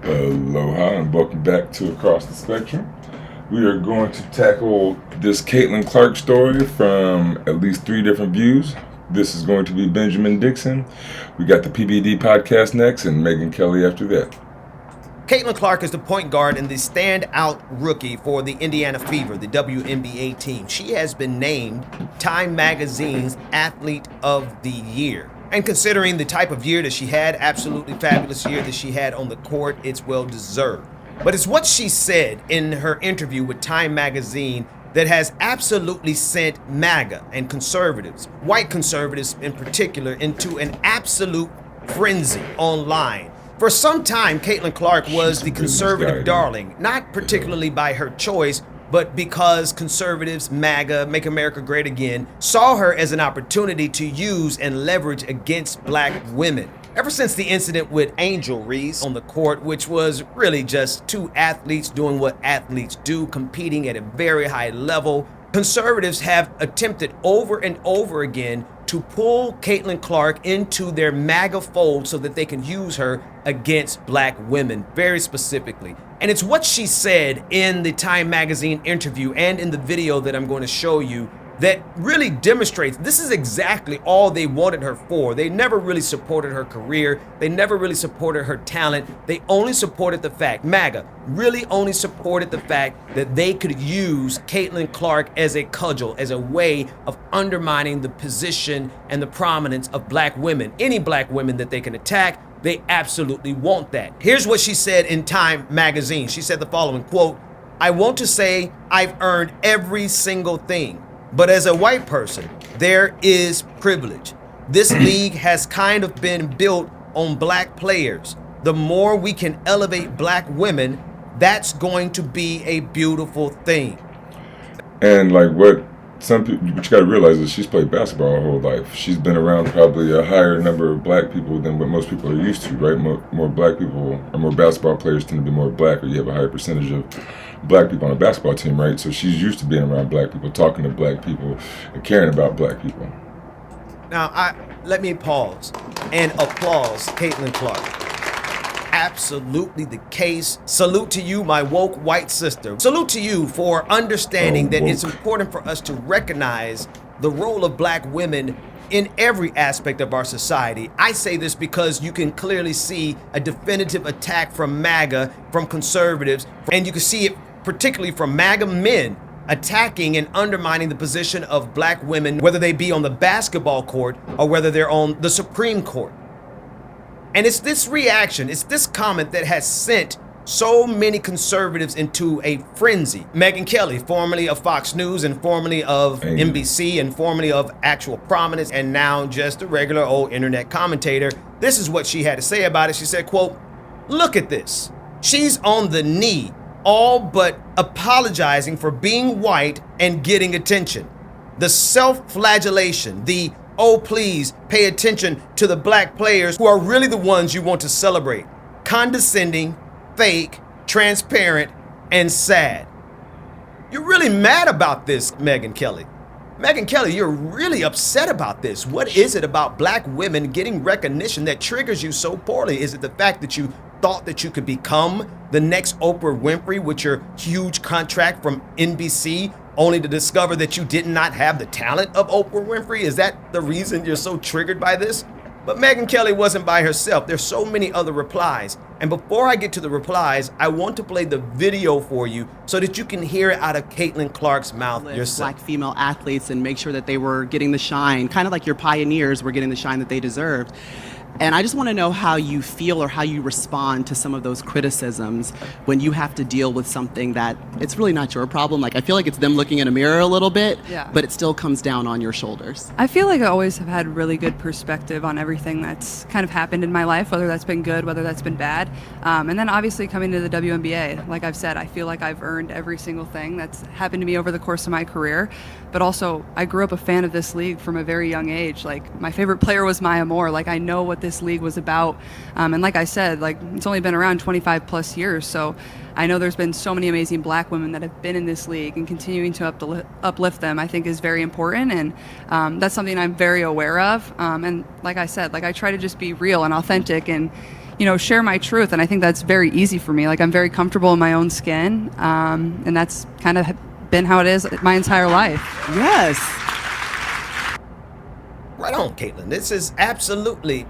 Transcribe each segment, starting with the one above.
Aloha and welcome back to Across the Spectrum. We are going to tackle this Caitlin Clark story from at least 3 different views. This is going to be Benjamin Dixon. We got the PBD podcast next and Megan Kelly after that. Caitlin Clark is the point guard and the standout rookie for the Indiana Fever, the WNBA team. She has been named Time Magazine's Athlete of the Year. And considering the type of year that she had, absolutely fabulous year that she had on the court, it's well deserved. But it's what she said in her interview with Time Magazine that has absolutely sent MAGA and conservatives, white conservatives in particular, into an absolute frenzy online. For some time, Caitlin Clark was the conservative darling, not particularly by her choice, but because conservatives, MAGA, Make America Great Again, saw her as an opportunity to use and leverage against black women. Ever since the incident with Angel Reese on the court, which was really just 2 athletes doing what athletes do, competing at a very high level, conservatives have attempted over and over again to pull Caitlin Clark into their MAGA fold so that they can use her against black women, very specifically. And it's what she said in the Time Magazine interview and in the video that I'm going to show you that really demonstrates this is exactly all they wanted her for. They never really supported her career. They never really supported her talent. They only supported the fact, MAGA really only supported the fact that they could use Caitlin Clark as a cudgel, as a way of undermining the position and the prominence of black women. Any black women that they can attack, they absolutely want that. Here's what she said in Time Magazine. She said the following, quote, "I want to say I've earned every single thing. But as a white person, there is privilege. This league has kind of been built on black players. The more we can elevate black women, that's going to be a beautiful thing." And like what some people, what you got to realize is she's played basketball her whole life. She's been around probably a higher number of black people than what most people are used to, right? More black people, or more basketball players tend to be more black, or you have a higher percentage of black people on a basketball team, right? So she's used to being around black people, talking to black people, and caring about black people. Now, let me pause and applause Caitlin Clark. Absolutely the case. Salute to you, my woke white sister. Salute to you for understanding that it's important for us to recognize the role of black women in every aspect of our society. I say this because you can clearly see a definitive attack from MAGA, from conservatives, and you can see it particularly from MAGA men attacking and undermining the position of black women, whether they be on the basketball court or whether they're on the Supreme Court. And it's this reaction, it's this comment that has sent so many conservatives into a frenzy. Megan Kelly, formerly of Fox News and formerly of NBC and formerly of actual prominence and now just a regular old internet commentator, this is what she had to say about it. She said, quote, "Look at this. She's on the knee, all but apologizing for being white and getting attention. The self-flagellation, the oh, please pay attention to the black players who are really the ones you want to celebrate. Condescending, fake, transparent, and sad." You're really mad about this, Megan Kelly. Megan Kelly, you're really upset about this. What is it about black women getting recognition that triggers you so poorly? Is it the fact that you thought that you could become the next Oprah Winfrey with your huge contract from NBC, only to discover that you did not have the talent of Oprah Winfrey? Is that the reason you're so triggered by this? But Megan Kelly wasn't by herself. There's so many other replies. And before I get to the replies, I want to play the video for you so that you can hear it out of Caitlin Clark's mouth yourself. Black female athletes and make sure that they were getting the shine, kind of like your pioneers were getting the shine that they deserved. And I just want to know how you feel or how you respond to some of those criticisms when you have to deal with something that it's really not your problem. Like, I feel like it's them looking in a mirror a little bit, but it still comes down on your shoulders. I feel like I always have had really good perspective on everything that's kind of happened in my life, whether that's been good, whether that's been bad. And then obviously coming to the WNBA, like I've said, I feel like I've earned every single thing that's happened to me over the course of my career. But also, I grew up a fan of this league from a very young age. Like, my favorite player was Maya Moore. Like, I know what this league was about. And like I said, like, it's only been around 25 plus years. So I know there's been so many amazing black women that have been in this league, and continuing to uplift them, I think, is very important. And that's something I'm very aware of. And like I said, like, I try to just be real and authentic and, share my truth. And I think that's very easy for me. Like, I'm very comfortable in my own skin. And that's kind of been how it is my entire life. Yes. Right on, Caitlin. This is absolutely,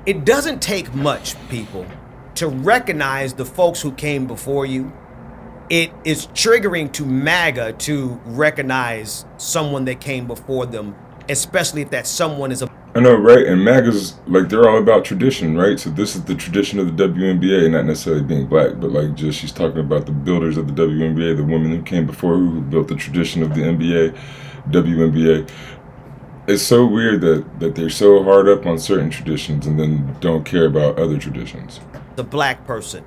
it doesn't take much, people, to recognize the folks who came before you. It is triggering to MAGA to recognize someone that came before them, especially if that someone is a... I know, right? And MAGA's, like, they're all about tradition, right? So this is the tradition of the WNBA, not necessarily being black, but like just she's talking about the builders of the WNBA, the women who came before who built the tradition of the NBA, WNBA. It's so weird that they're so hard up on certain traditions and then don't care about other traditions. The black person.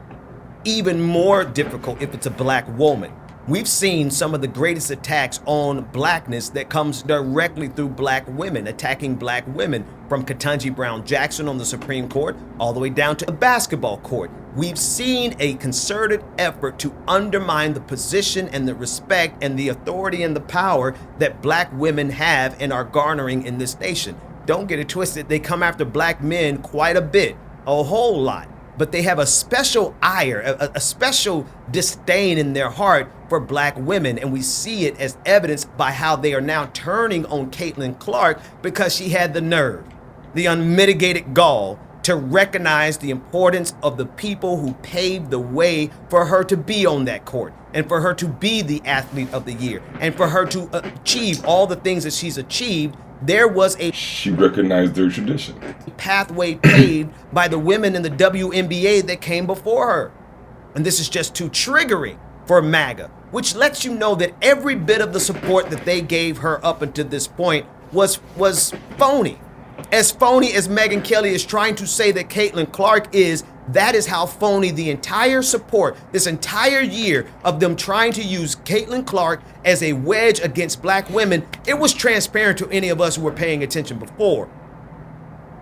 Even more difficult if it's a black woman. We've seen some of the greatest attacks on blackness that comes directly through black women, attacking black women, from Ketanji Brown Jackson on the Supreme Court all the way down to the basketball court. We've seen a concerted effort to undermine the position and the respect and the authority and the power that black women have and are garnering in this nation. Don't get it twisted, they come after black men quite a bit, a whole lot. But they have a special ire, a special disdain in their heart for black women. And we see it as evidenced by how they are now turning on Caitlin Clark because she had the nerve, the unmitigated gall to recognize the importance of the people who paved the way for her to be on that court and for her to be the athlete of the year and for her to achieve all the things that she's achieved. There was a... She recognized their tradition. Pathway paved by the women in the WNBA that came before her. And this is just too triggering for MAGA, which lets you know that every bit of the support that they gave her up until this point was phony. As phony as Megyn Kelly is trying to say that Caitlin Clark is, that is how phony the entire support, this entire year of them trying to use Caitlin Clark as a wedge against black women, it was transparent to any of us who were paying attention before.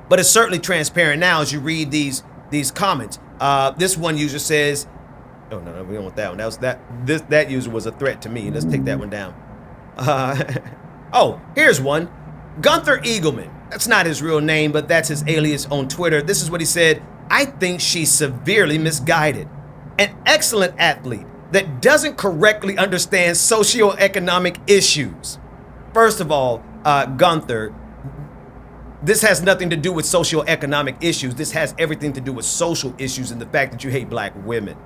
But it's certainly transparent now as you read these comments. This one user says, oh no, we don't want that one. That user was a threat to me. Let's take that one down. Oh, here's one. Gunther Eagleman. That's not his real name, but that's his alias on Twitter. This is what he said. I think she's severely misguided. An excellent athlete that doesn't correctly understand socioeconomic issues. First of all, Gunther, this has nothing to do with socioeconomic issues. This has everything to do with social issues and the fact that you hate black women.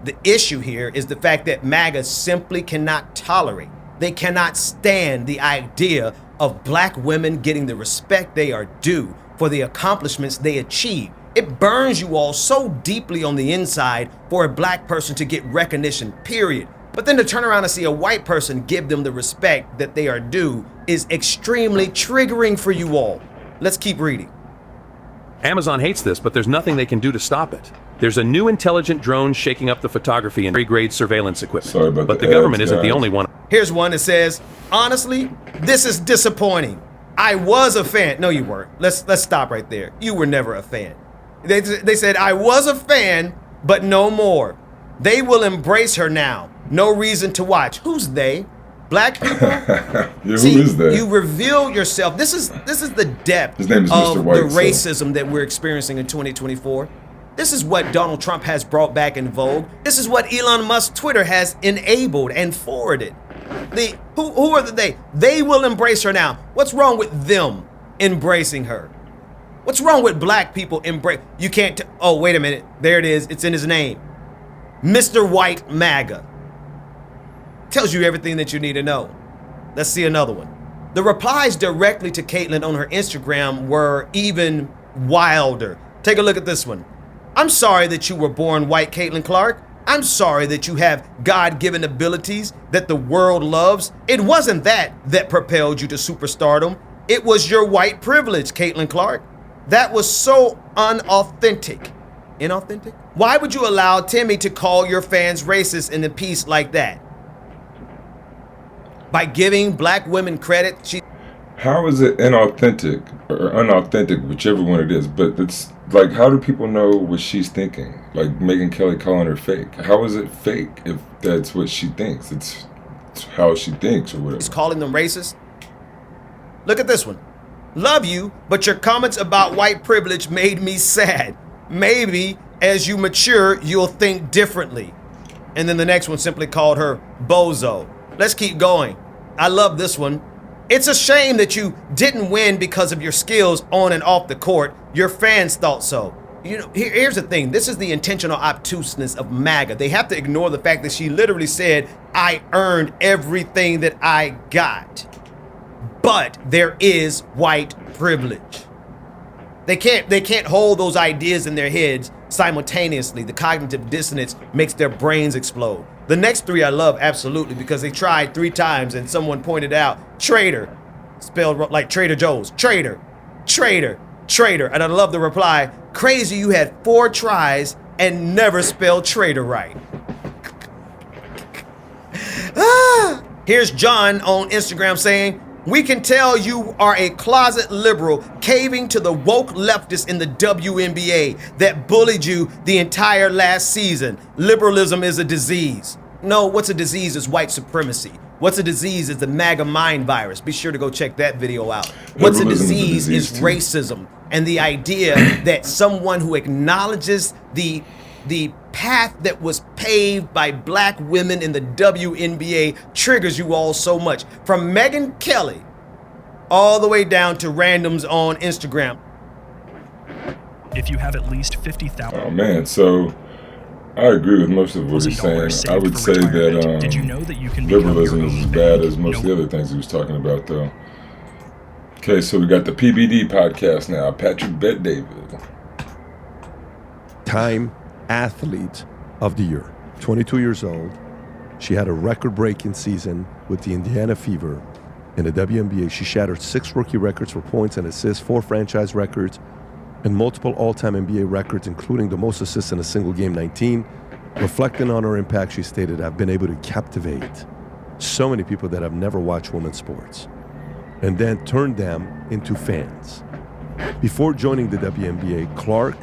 The issue here is the fact that MAGA simply cannot tolerate. They cannot stand the idea of black women getting the respect they are due for the accomplishments they achieve. It burns you all so deeply on the inside for a black person to get recognition, period. But then to turn around and see a white person give them the respect that they are due is extremely triggering for you all. Let's keep reading. Amazon hates this, but there's nothing they can do to stop it. There's a new intelligent drone shaking up the photography and grade surveillance equipment. Sorry about but the the government ads, isn't the guys. only one. Here's one that says, honestly, this is disappointing. I was a fan. No, you weren't. Let's stop right there. You were never a fan. They said, I was a fan, but no more. They will embrace her now. No reason to watch. Who's they? Black people? Yeah, who See, is that? you reveal yourself. This is the depth His name is of Mr. White, the so- racism that we're experiencing in 2024. This is what Donald Trump has brought back in vogue. This is what Elon Musk's Twitter has enabled and forwarded. Who are the they? They will embrace her now. What's wrong with them embracing her? What's wrong with black people embrace? You can't. Oh, wait a minute. There it is. It's in his name. Mr. White MAGA. Tells you everything that you need to know. Let's see another one. The replies directly to Caitlin on her Instagram were even wilder. Take a look at this one. I'm sorry that you were born white, Caitlin Clark. I'm sorry that you have God-given abilities that the world loves. It wasn't that propelled you to superstardom. It was your white privilege, Caitlin Clark. That was so unauthentic. Inauthentic? Why would you allow Timmy to call your fans racist in a piece like that? By giving black women credit, How is it inauthentic or unauthentic, whichever one it is? But it's like, how do people know what she's thinking? Like Megyn Kelly calling her fake. How is it fake if that's what she thinks? It's how she thinks or whatever. He's calling them racist. Look at this one. Love you, but your comments about white privilege made me sad. Maybe as you mature, you'll think differently. And then the next one simply called her Bozo. Let's keep going. I love this one. It's a shame that you didn't win because of your skills on and off the court. Your fans thought so. You know, here's the thing. This is the intentional obtuseness of MAGA. They have to ignore the fact that she literally said, I earned everything that I got. But there is white privilege. They can't hold those ideas in their heads simultaneously. The cognitive dissonance makes their brains explode. The next three I love absolutely because they tried 3 times and someone pointed out, traitor, spelled like Trader Joe's, traitor, traitor, traitor. And I love the reply, crazy you had 4 tries and never spelled traitor right. Here's John on Instagram saying, we can tell you are a closet liberal caving to the woke leftists in the WNBA that bullied you the entire last season. Liberalism is a disease. No, what's a disease is white supremacy. What's a disease is the MAGA mind virus. Be sure to go check that video out. What's a disease is racism and the idea that someone who acknowledges the path that was paved by black women in the WNBA triggers you all so much. From Megyn Kelly all the way down to randoms on Instagram. If you have at least 50,000. Oh man, so I agree with most of what he's saying. I would say that Did you know that you can liberalism is as bad as most of the other things he was talking about, though. Okay, so we got the PBD podcast now. Patrick Bet-David. Time Athlete of the Year. 22 years old. She had a record-breaking season with the Indiana Fever in the WNBA. She shattered 6 rookie records for points and assists, 4 franchise records, and multiple all-time NBA records, including the most assists in a single game, 19. Reflecting on her impact, she stated, I've been able to captivate so many people that have never watched women's sports and then turn them into fans. Before joining the WNBA, Clark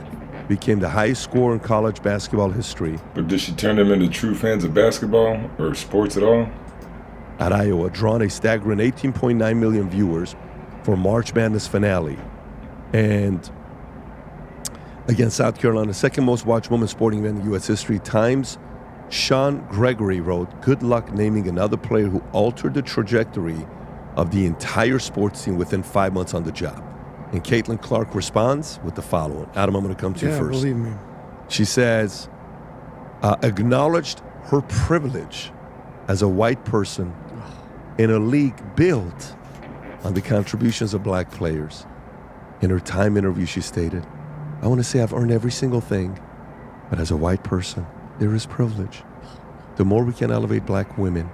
became the highest scorer in college basketball history. But did she turn them into true fans of basketball or sports at all? At Iowa, drawn a staggering 18.9 million viewers for March Madness finale. And against South Carolina, second most watched women's sporting event in U.S. history. Times, Sean Gregory wrote, good luck naming another player who altered the trajectory of the entire sports team within 5 months on the job. And Caitlin Clark responds with the following. Adam, I'm going to come to you first. Believe me. She says, acknowledged her privilege as a white person in a league built on the contributions of black players. In her Time interview, she stated, I want to say I've earned every single thing, but as a white person, there is privilege. The more we can elevate black women,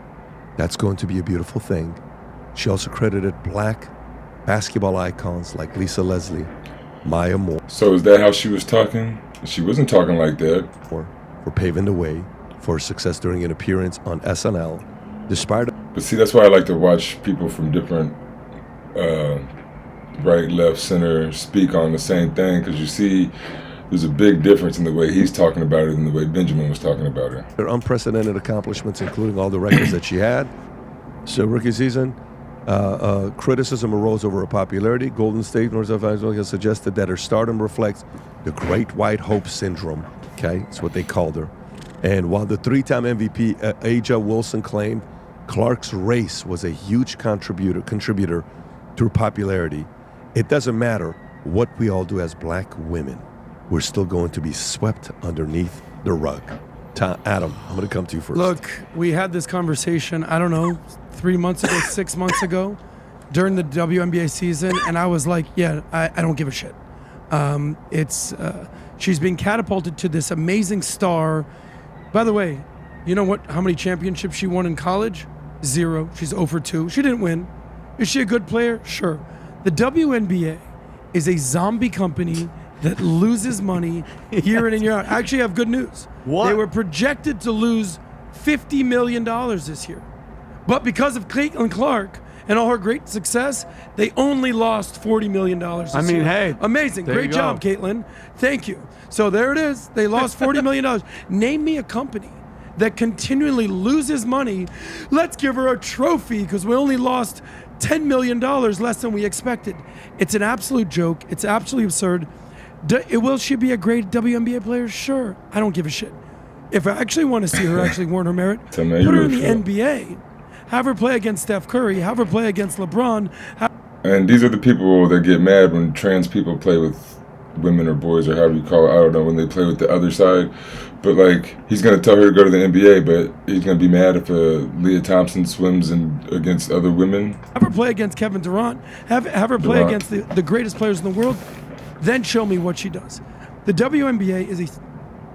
that's going to be a beautiful thing. She also credited black basketball icons like Lisa Leslie, Maya Moore. So is that how she was talking? She wasn't talking like that. For paving the way for her success during an appearance on SNL, despite. But see, that's why I like to watch people from different right, left, center speak on the same thing, because you see there's a big difference in the way he's talking about it and the way Benjamin was talking about it. Her unprecedented accomplishments, including all the records that she had. So rookie season, criticism arose over her popularity. Golden State North has suggested that her stardom reflects the Great White Hope Syndrome. Okay, that's what they called her. And while the 3-time MVP Aja Wilson claimed Clark's race was a huge contributor to her popularity, it doesn't matter what we all do as black women. We're still going to be swept underneath the rug. Adam, I'm going to come to you first. Look, we had this conversation, I don't know, 3 months ago, 6 months ago, during the WNBA season, and I was like, yeah, I don't give a shit. She's being catapulted to this amazing star. By the way, you know what? How many championships she won in college? 0. She's 0 for 2. She didn't win. Is she a good player? Sure. The WNBA is a zombie company that loses money year in and year out. I actually have good news. What? They were projected to lose $50 million this year. But because of Caitlin Clark and all her great success, they only lost $40 million this year. Hey. Amazing. Great job, Caitlin. Thank you. So there it is. They lost $40 million. Name me a company that continually loses money. Let's give her a trophy because we only lost $10 million less than we expected. It's an absolute joke. It's absolutely absurd. Will she be a great WNBA player? Sure. I don't give a shit. If I actually want to see her actually warrant her merit, put her in the NBA. Have her play against Steph Curry. Have her play against LeBron. And these are the people that get mad when trans people play with women or boys or however you call it. I don't know, when they play with the other side. But, like, he's going to tell her to go to the NBA, but he's going to be mad if Leah Thompson swims against other women. Have her play against Kevin Durant. Have her play against the greatest players in the world. Then show me what she does. The WNBA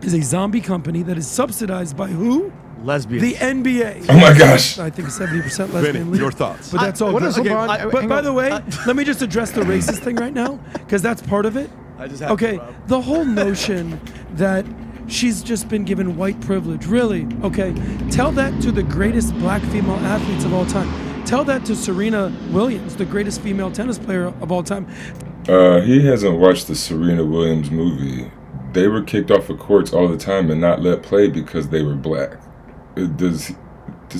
is a zombie company that is subsidized by who? Lesbians. The NBA. Oh my gosh. I think 70% lesbian league. Your thoughts? But that's all What good. is LeBron? But by the way, let me just address the racist thing right now, because that's part of it. I just have Okay, to, Rob. the whole notion that she's just been given white privilege, really? Okay, tell that to the greatest black female athletes of all time. Tell that to Serena Williams, the greatest female tennis player of all time. He hasn't watched the Serena Williams movie. They were kicked off of courts all the time and not let play because they were black. Does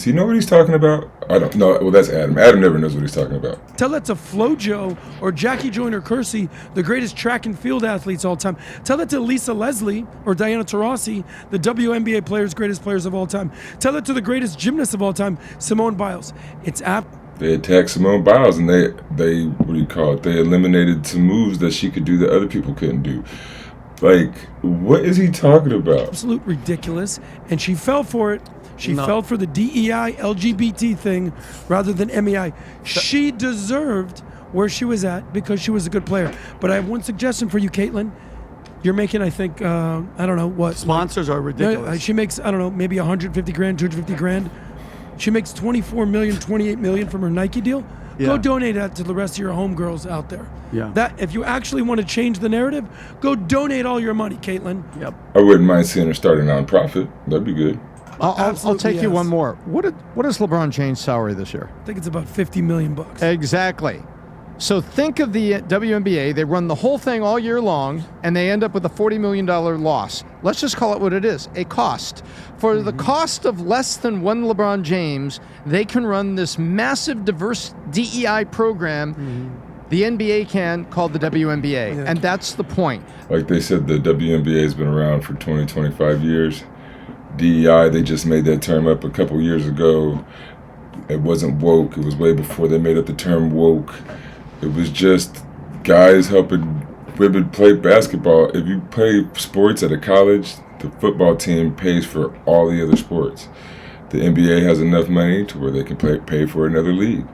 he know what he's talking about? I don't know. Well, that's Adam. Adam never knows what he's talking about. Tell that to FloJo or Jackie Joyner-Kersee, the greatest track and field athletes of all time. Tell that to Lisa Leslie or Diana Taurasi, the WNBA greatest players of all time. Tell it to the greatest gymnast of all time, Simone Biles. It's They attacked Simone Biles and they what do you call it? They eliminated some moves that she could do that other people couldn't do. Like, what is he talking about? absolute ridiculous, and she fell for it. She fell for the DEI LGBT thing rather than MEI. She deserved where she was at because she was a good player. But I have one suggestion for you, Caitlin. You're making, I think, I don't know what. Sponsors are ridiculous. She makes, I don't know, maybe 150 grand, 250 grand. She makes 24 million, 28 million from her Nike deal. Go donate that to the rest of your homegirls out there. Yeah. That if you actually want to change the narrative, go donate all your money, Caitlin. Yep. I wouldn't mind seeing her start a nonprofit. That'd be good. I'll Absolutely, take you yes. one more. What is LeBron James' salary this year? I think it's about 50 million bucks. Exactly. So think of the WNBA. They run the whole thing all year long, and they end up with a $40 million loss. Let's just call it what it is, a cost. For the cost of less than one LeBron James, they can run this massive, diverse DEI program the NBA can, called the WNBA. Yeah. And that's the point. Like they said, the WNBA has been around for 20, 25 years. DEI, they just made that term up a couple years ago. It wasn't woke. It was way before they made up the term woke. It was just guys helping women play basketball. If you play sports at a college, the football team pays for all the other sports. The NBA has enough money to where they can pay for another league.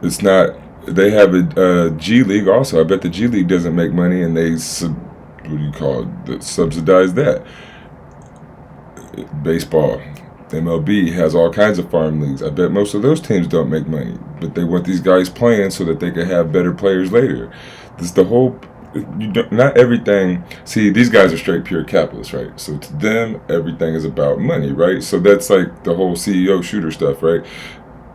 It's not. They have a G League also. I bet the G League doesn't make money, and they subsidize that. Baseball, MLB has all kinds of farm leagues. I bet most of those teams don't make money, but they want these guys playing so that they can have better players later. This is the whole. Not everything. See, these guys are straight pure capitalists, right? So to them, everything is about money, right? So that's like the whole CEO shooter stuff, right?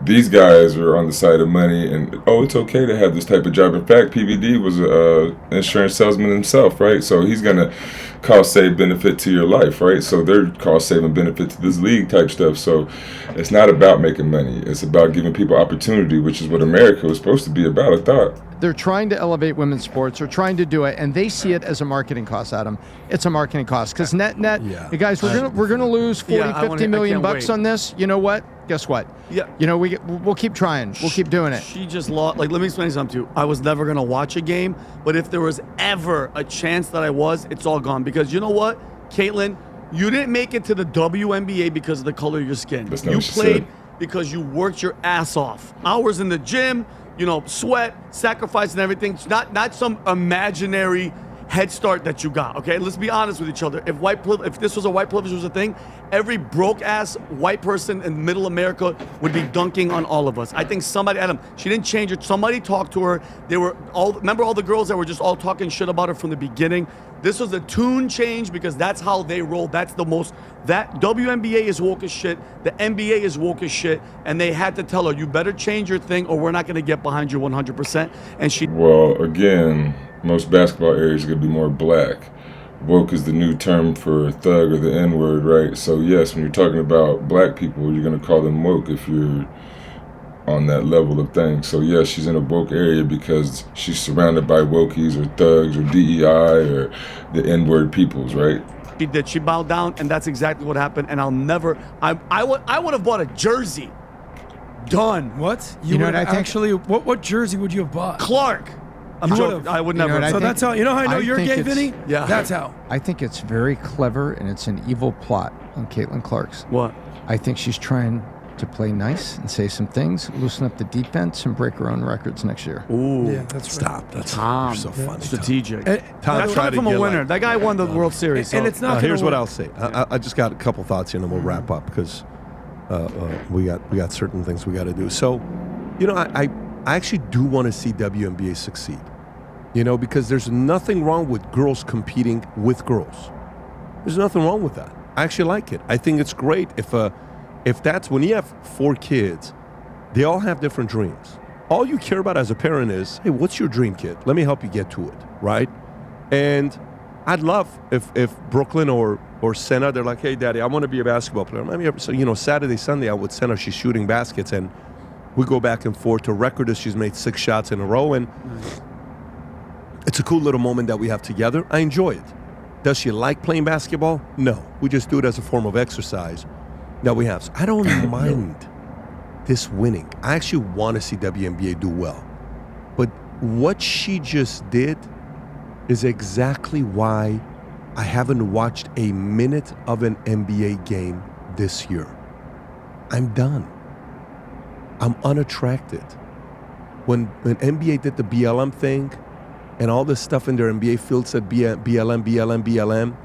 These guys are on the side of money, and it's okay to have this type of job. In fact, PVD was an insurance salesman himself, right? So he's gonna cost save benefit to your life, right? So they're cost saving benefit to this league type stuff. So it's not about making money. It's about giving people opportunity, which is what America was supposed to be about, I thought. They're trying to elevate women's sports. They're trying to do it, and they see it as a marketing cost, Adam. It's a marketing cost because net, hey guys, we're gonna lose 50 million bucks on this. You know what? Guess what? Yeah. You know, we'll keep trying. We'll keep doing it. She just lost. Like, let me explain something to you. I was never going to watch a game, but if there was ever a chance that I was, it's all gone. Because you know what, Caitlin? You didn't make it to the WNBA because of the color of your skin. That's not You what she played said. because you worked your ass off. Hours in the gym, sweat, sacrifice and everything. It's not some imaginary head start that you got, okay? Let's be honest with each other. If this was a white privilege was a thing, every broke-ass white person in middle America would be dunking on all of us. I think somebody, Adam, she didn't change it. Somebody talked to her. Remember all the girls that were just all talking shit about her from the beginning? This was a tune change because that's how they roll. That WNBA is woke as shit. The NBA is woke as shit. And they had to tell her, you better change your thing or we're not going to get behind you 100%. And she... Well, again, most basketball areas are going to be more black. Woke is the new term for thug or the N-word, right? So yes, when you're talking about black people, you're going to call them woke. If you're on that level of things. So yeah, she's in a woke area because she's surrounded by wokies or thugs or DEI or the N-word peoples, right? She did. She bowed down, and that's exactly what happened. And I'll never. I would have bought a jersey. Done. What? You know would what I think? actually? What jersey would you have bought? Clark. I'm You joking. would've. I would You know never. what I So think- that's how. You know how I know I you're think gay, it's- Vinny? Yeah. That's how. I think it's very clever, and it's an evil plot on Caitlin Clark's. What? I think she's trying to play nice and say some things, loosen up the defense, and break her own records next year. Ooh. Yeah, that's Stop. That's Tom. you're so funny. Strategic. And- Tom That's tried coming to from a get, winner. like- That guy won the World Series. And so- it's not. gonna Here's what work. I'll say. I just got a couple thoughts here, and then we'll wrap up because we got certain things we got to do. So, you know, I actually do want to see WNBA succeed. You know, because there's nothing wrong with girls competing with girls. There's nothing wrong with that. I actually like it. I think it's great if that's when you have 4 kids, they all have different dreams. All you care about as a parent is, hey, what's your dream, kid? Let me help you get to it, right? And I'd love if Brooklyn or Senna, they're like, hey, Daddy, I want to be a basketball player. So, you know, Saturday, Sunday, out with Senna, she's shooting baskets, and we go back and forth. To record is she's made 6 shots in a row, and it's a cool little moment that we have together. I enjoy it. Does she like playing basketball? No. We just do it as a form of exercise that we have. So I don't mind this winning. I actually want to see WNBA do well. But what she just did is exactly why I haven't watched a minute of an NBA game this year. I'm done. I'm unattracted. When NBA did the BLM thing, and all this stuff in their NBA field said BLM,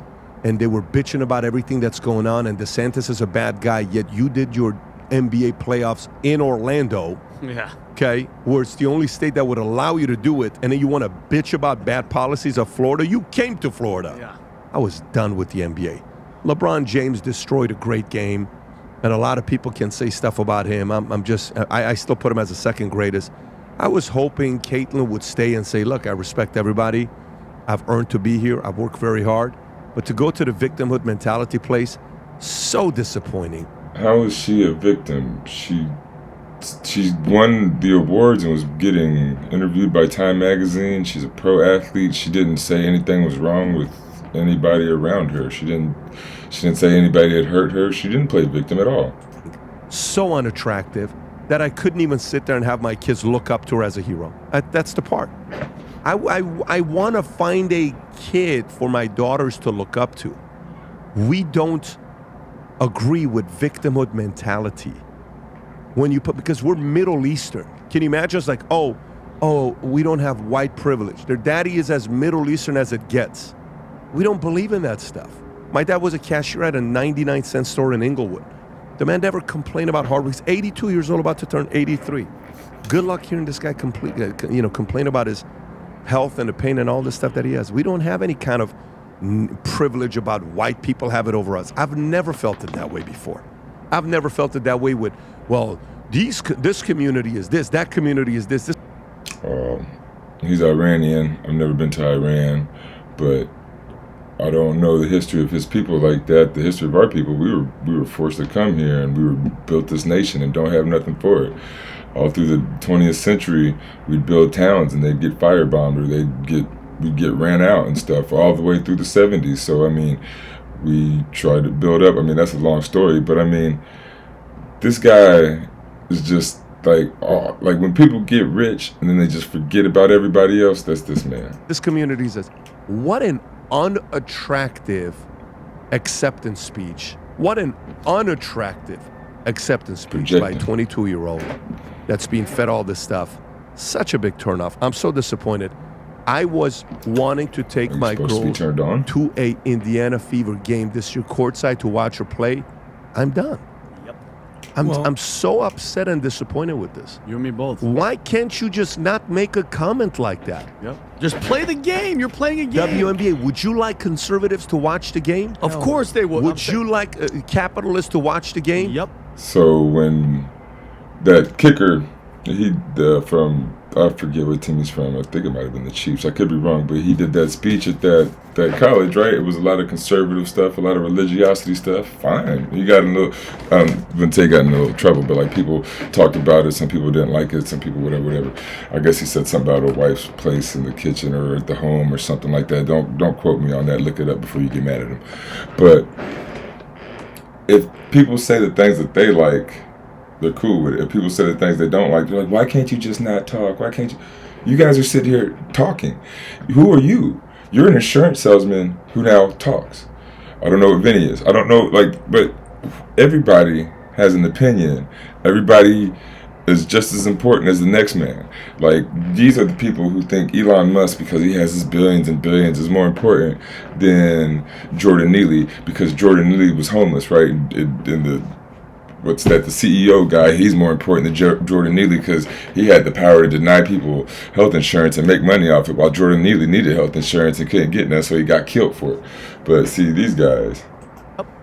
and they were bitching about everything that's going on, and DeSantis is a bad guy, yet you did your NBA playoffs in Orlando, Yeah. okay, where it's the only state that would allow you to do it, and then you want to bitch about bad policies of Florida? You came to Florida. Yeah. I was done with the NBA. LeBron James destroyed a great game, and a lot of people can say stuff about him. I still put him as the second greatest. I was hoping Caitlin would stay and say, look, I respect everybody. I've earned to be here. I've worked very hard. But to go to the victimhood mentality place, so disappointing. How is she a victim? She won the awards and was getting interviewed by Time Magazine. She's a pro athlete. She didn't say anything was wrong with anybody around her. She didn't say anybody had hurt her. She didn't play victim at all. So unattractive that I couldn't even sit there and have my kids look up to her as a hero. That's the part. I want to find a kid for my daughters to look up to. We don't agree with victimhood mentality. Because we're Middle Eastern. Can you imagine? It's like, oh, we don't have white privilege. Their daddy is as Middle Eastern as it gets. We don't believe in that stuff. My dad was a cashier at a 99-cent store in Inglewood. The man never complained about hard work. He's 82 years old, about to turn 83. Good luck hearing this guy complain about his health and the pain and all the stuff that he has. We don't have any kind of privilege about white people have it over us. I've never felt it that way before. I've never felt it that way with, well, this community is this, that community is this. He's Iranian. I've never been to Iran, but I don't know the history of his people like that. The history of our people, we were forced to come here, and we were built this nation and don't have nothing for it. All through the 20th century, we'd build towns and they'd get firebombed, or we'd get ran out and stuff, all the way through the 70s. So, I mean, we tried to build up. I mean, that's a long story, but I mean, this guy is just like when people get rich and then they just forget about everybody else, that's this man. This community says, what an unattractive acceptance speech. What an unattractive acceptance speech by a 22-year-old that's being fed all this stuff. Such a big turnoff. I'm so disappointed. I was wanting to take my girls to a Indiana Fever game this year, courtside, to watch her play. I'm done. I'm so upset and disappointed with this. You and me both. Why can't you just not make a comment like that? Yep. Just play the game. You're playing a game. WNBA, would you like conservatives to watch the game? Of course they would. Would you like capitalists to watch the game? Yep. So when that kicker, from I forget what team he's from. I think it might have been the Chiefs. I could be wrong, but he did that speech at that college, right? It was a lot of conservative stuff, a lot of religiosity stuff. Fine. He got in a little, wouldn't say he got in a little trouble, but like people talked about it. Some people didn't like it. Some people whatever. I guess he said something about a wife's place in the kitchen or at the home or something like that. Don't quote me on that. Look it up before you get mad at him. But if people say the things that they like, they're cool with it. If people say the things they don't like, they're like, why can't you just not talk? Why can't you? You guys are sitting here talking. Who are you? You're an insurance salesman who now talks. I don't know what Vinny is. I don't know, but everybody has an opinion. Everybody is just as important as the next man. Like, these are the people who think Elon Musk, because he has his billions and billions, is more important than Jordan Neely, because Jordan Neely was homeless, right? In the what's that, the CEO guy, he's more important than Jordan Neely because he had the power to deny people health insurance and make money off it, while Jordan Neely needed health insurance and couldn't get none, so he got killed for it. But see, these guys.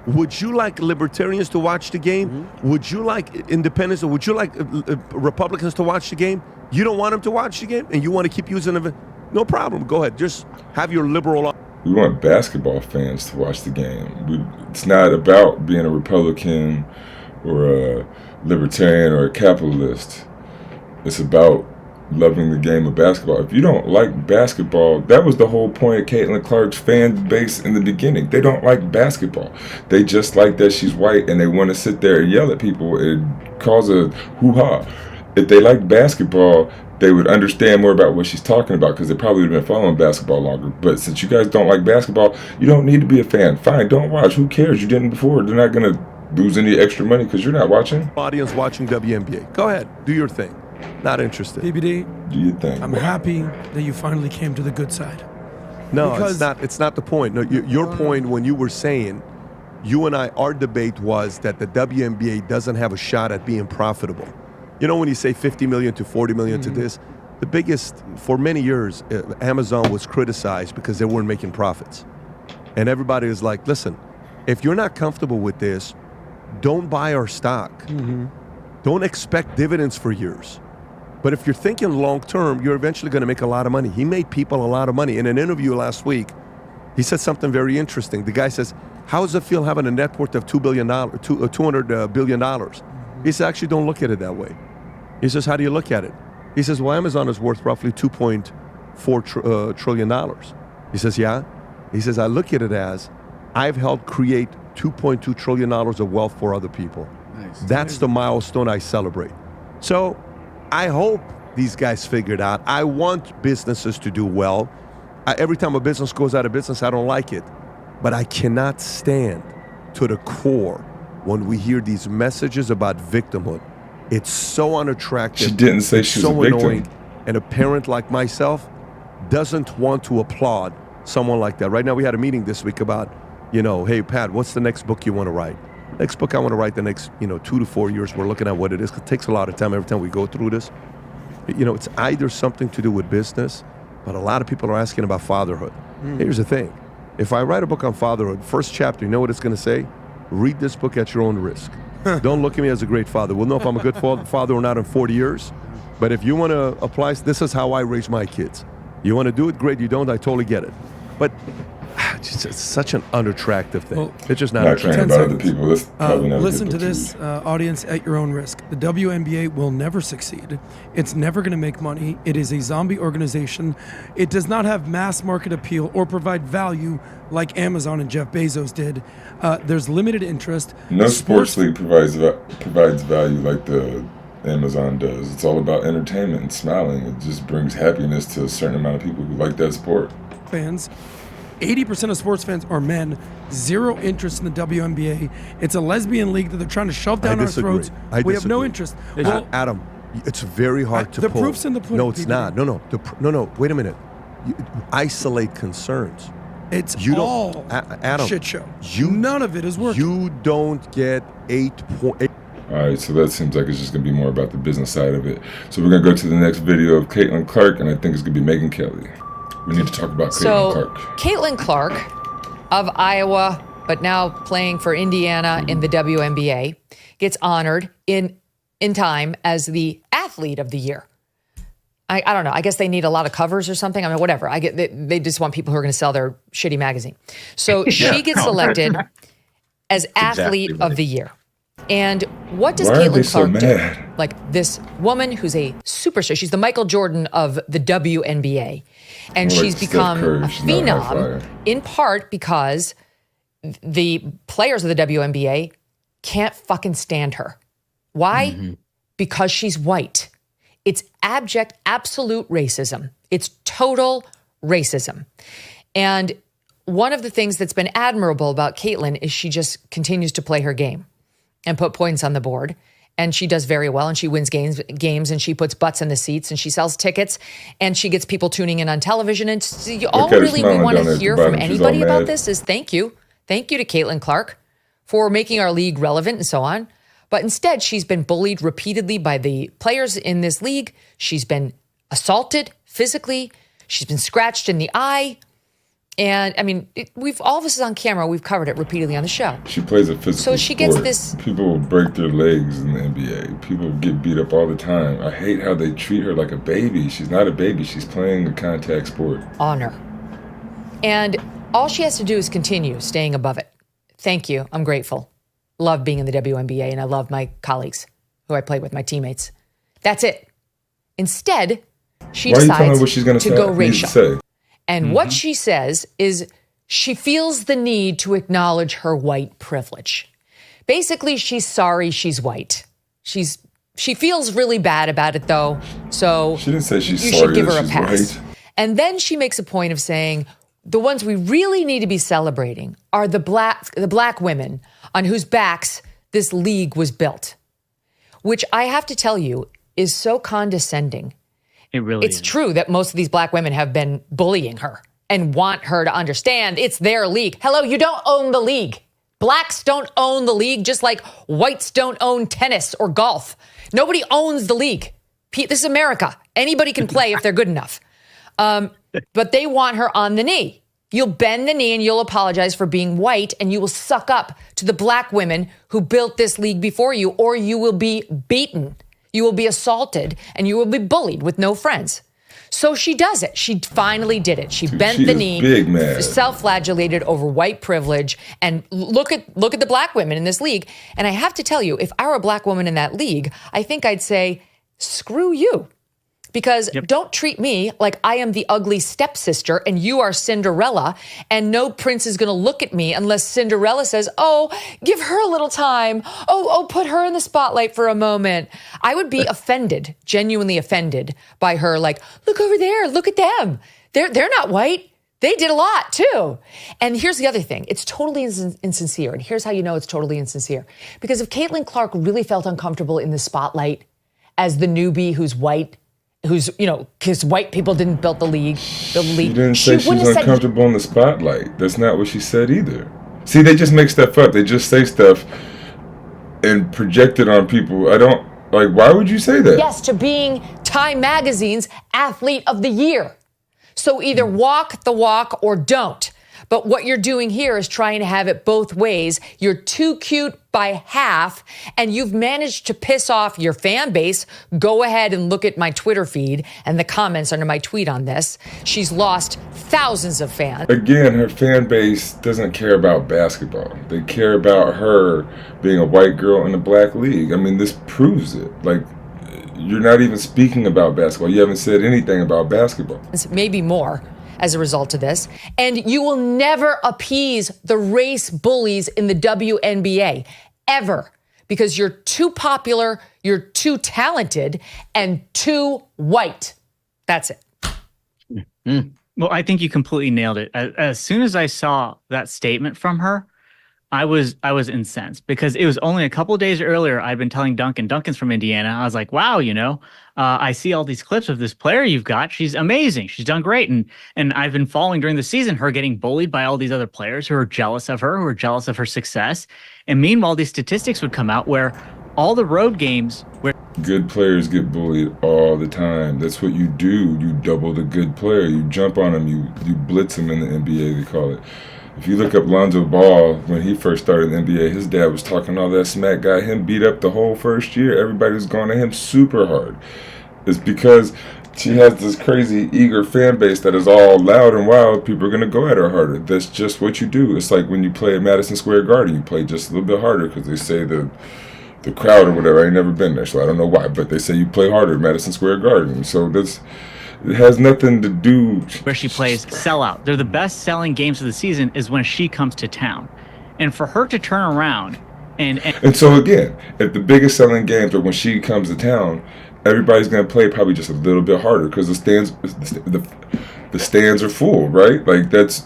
Would you like libertarians to watch the game? Mm-hmm. Would you like independents, or would you like Republicans to watch the game? You don't want them to watch the game, and you want to keep using them? No problem. Go ahead. Just have your liberal. We want basketball fans to watch the game. It's not about being a Republican or a libertarian or a capitalist. It's about loving the game of basketball. If you don't like basketball, that was the whole point of Caitlin Clark's fan base in the beginning. They don't like basketball. They just like that she's white, and they want to sit there and yell at people and cause a hoo-ha. If they like basketball, they would understand more about what she's talking about, because they probably would have been following basketball longer. But since you guys don't like basketball, you don't need to be a fan. Fine, don't watch. Who cares? You didn't before. They're not going to lose any extra money because you're not watching. Audience watching WNBA. Go ahead. Do your thing. Not interested. PBD, Do your thing. I'm happy that you finally came to the good side. No, Because- it's not the point. No, your point when you were saying, you and I, our debate was that the WNBA doesn't have a shot at being profitable. You know, when you say 50 million to 40 million to this, the biggest, for many years, Amazon was criticized because they weren't making profits. And everybody is like, listen, if you're not comfortable with this, don't buy our stock. Don't expect dividends for years. But if you're thinking long term, you're eventually going to make a lot of money. He made people a lot of money. In an interview last week, he said something very interesting. The guy says, how does it feel having a net worth of $200 billion? He says, actually, don't look at it that way. He says, how do you look at it? He says, well, Amazon is worth roughly $2.4 trillion. He says, yeah. He says, I look at it as I've helped create $2.2 trillion of wealth for other people. Nice. That's the milestone I celebrate. So I hope these guys figured out. I want businesses to do well. Every time a business goes out of business, I don't like it. But I cannot stand to the core when we hear these messages about victimhood. It's so unattractive. She didn't say It's she was so a victim. annoying. And a parent like myself doesn't want to applaud someone like that. Right now, we had a meeting this week about, hey, Pat, what's the next book you want to write? Next book I want to write the next, 2 to 4 years. We're looking at what it is. It takes a lot of time every time we go through this. It's either something to do with business, but a lot of people are asking about fatherhood. Here's the thing. If I write a book on fatherhood, first chapter, you know what it's going to say? Read this book at your own risk. Don't look at me as a great father. We'll know if I'm a good father or not in 40 years. But if you want to apply, this is how I raise my kids. You want to do it, great. You don't, I totally get it. But it's such an unattractive thing. Well, It's just not Not caring attractive. about other people. That's probably not a Listen good to book this, read. audience, at your own risk. The WNBA will never succeed. It's never going to make money. It is a zombie organization. It does not have mass market appeal or provide value like Amazon and Jeff Bezos did. There's limited interest. No sports league provides value like the Amazon does. It's all about entertainment and smiling. It just brings happiness to a certain amount of people who like that sport. Fans, 80% of sports fans are men. Zero interest in the WNBA. It's a lesbian league that they're trying to shove down I our disagree. throats. I We have no disagree. interest. Adam, it's very hard to the pull. proof's in the pudding, No, it's PBD. not. No. Wait a minute. You isolate concerns. It's You don't- all Adam, shit show. you- None of it is working. You don't get 8.8. All right, so that seems like it's just going to be more about the business side of it. So we're going to go to the next video of Caitlin Clark, and I think it's going to be Megyn Kelly. We need to talk about Caitlin Clark. Caitlin Clark of Iowa, but now playing for Indiana in the WNBA, gets honored in time as the Athlete of the Year. I don't know. I guess they need a lot of covers or something. I mean, whatever. I get they just want people who are going to sell their shitty magazine. So she gets selected as athlete of the year. And what does Caitlin Clark do? Like this woman who's a superstar. She's the Michael Jordan of the WNBA. And she's become a phenom in part because the players of the WNBA can't fucking stand her. Why? Mm-hmm. Because she's white. It's abject, absolute racism. It's total racism. And one of the things that's been admirable about Caitlin is she just continues to play her game and put points on the board. And she does very well, and she wins games, and she puts butts in the seats, and she sells tickets, and she gets people tuning in on television. And all really we want to hear from anybody about this is thank you. Thank you to Caitlin Clark for making our league relevant and so on. But instead, she's been bullied repeatedly by the players in this league. She's been assaulted physically. She's been scratched in the eye. And I mean, all of this is on camera. We've covered it repeatedly on the show. She plays a physical So she gets sport. this. People break their legs in the NBA. People get beat up all the time. I hate how they treat her like a baby. She's not a baby. She's playing a contact sport. Honor. And all she has to do is continue staying above it. Thank you. I'm grateful. Love being in the WNBA, and I love my colleagues who I play with, my teammates. That's it. Instead, she decides to go racial. And what she says is she feels the need to acknowledge her white privilege. Basically, she's sorry she's white. She feels really bad about it, though. So she didn't say she's you sorry should give her a she's pass. white. And then she makes a point of saying the ones we really need to be celebrating are the black women on whose backs this league was built, which I have to tell you is so condescending. It really It's true that most of these black women have been bullying her and want her to understand it's their league. Hello, you don't own the league. Blacks don't own the league, just like whites don't own tennis or golf. Nobody owns the league. This is America. Anybody can play if they're good enough. But they want her on the knee. You'll bend the knee and you'll apologize for being white, and you will suck up to the black women who built this league before you, or you will be beaten. You will be assaulted, and you will be bullied with no friends. So she does it. She finally did it. She bent the knee, self-flagellated over white privilege, and look at the black women in this league. And I have to tell you, if I were a black woman in that league, I think I'd say, screw you. Because don't treat me like I am the ugly stepsister and you are Cinderella, and no prince is going to look at me unless Cinderella says, oh, give her a little time. Oh, put her in the spotlight for a moment. I would be offended, genuinely offended by her. Like, look over there. Look at them. They're not white. They did a lot too. And here's the other thing. It's totally insincere. And here's how you know it's totally insincere. Because if Caitlin Clark really felt uncomfortable in the spotlight as the newbie who's white, because white people didn't build the league. She didn't say she's uncomfortable in the spotlight. That's not what she said either. See, they just make stuff up. They just say stuff and project it on people. Why would you say that? Yes, to being Time Magazine's Athlete of the Year. So either walk the walk or don't. But what you're doing here is trying to have it both ways. You're too cute by half, and you've managed to piss off your fan base. Go ahead and look at my Twitter feed and the comments under my tweet on this. She's lost thousands of fans. Again, her fan base doesn't care about basketball. They care about her being a white girl in a black league. I mean, this proves it. Like, you're not even speaking about basketball. You haven't said anything about basketball. Maybe more as a result of this. And you will never appease the race bullies in the WNBA, ever. Because you're too popular, you're too talented, and too white. That's it. Mm-hmm. Well, I think you completely nailed it. As soon as I saw that statement from her, I was incensed, because it was only a couple of days earlier I'd been telling Duncan's from Indiana. I was like, wow, I see all these clips of this player you've got. She's amazing. She's done great. And I've been following during the season her getting bullied by all these other players who are jealous of her, who are jealous of her success. And meanwhile, these statistics would come out where all the road games where good players get bullied all the time. That's what you do. You double the good player. You jump on them. You blitz them in the NBA, they call it. If you look up Lonzo Ball, when he first started in the NBA, his dad was talking all that smack, got him beat up the whole first year. Everybody was going at him super hard. It's because she has this crazy eager fan base that is all loud and wild. People are gonna go at her harder. That's just what you do. It's like when you play at Madison Square Garden, you play just a little bit harder because they say the crowd or whatever. I ain't never been there, so I don't know why. But they say you play harder at Madison Square Garden. So it has nothing to do. Where she plays sellout. They're the best selling games of the season is when she comes to town, and for her to turn around and so again, if the biggest selling games are when she comes to town, everybody's gonna play probably just a little bit harder because the stands are full, right? Like that's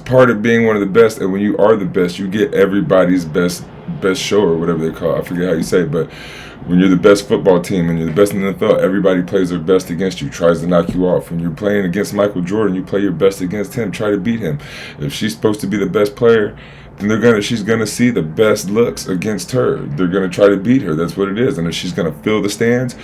part of being one of the best. And when you are the best, you get everybody's best show or whatever they call it. I forget how you say it, but when you're the best football team and you're the best in the NFL, everybody plays their best against you, tries to knock you off. When you're playing against Michael Jordan, you play your best against him, try to beat him. If she's supposed to be the best player, then she's gonna see the best looks against her. They're gonna try to beat her. That's what it is. And if she's gonna fill the stands,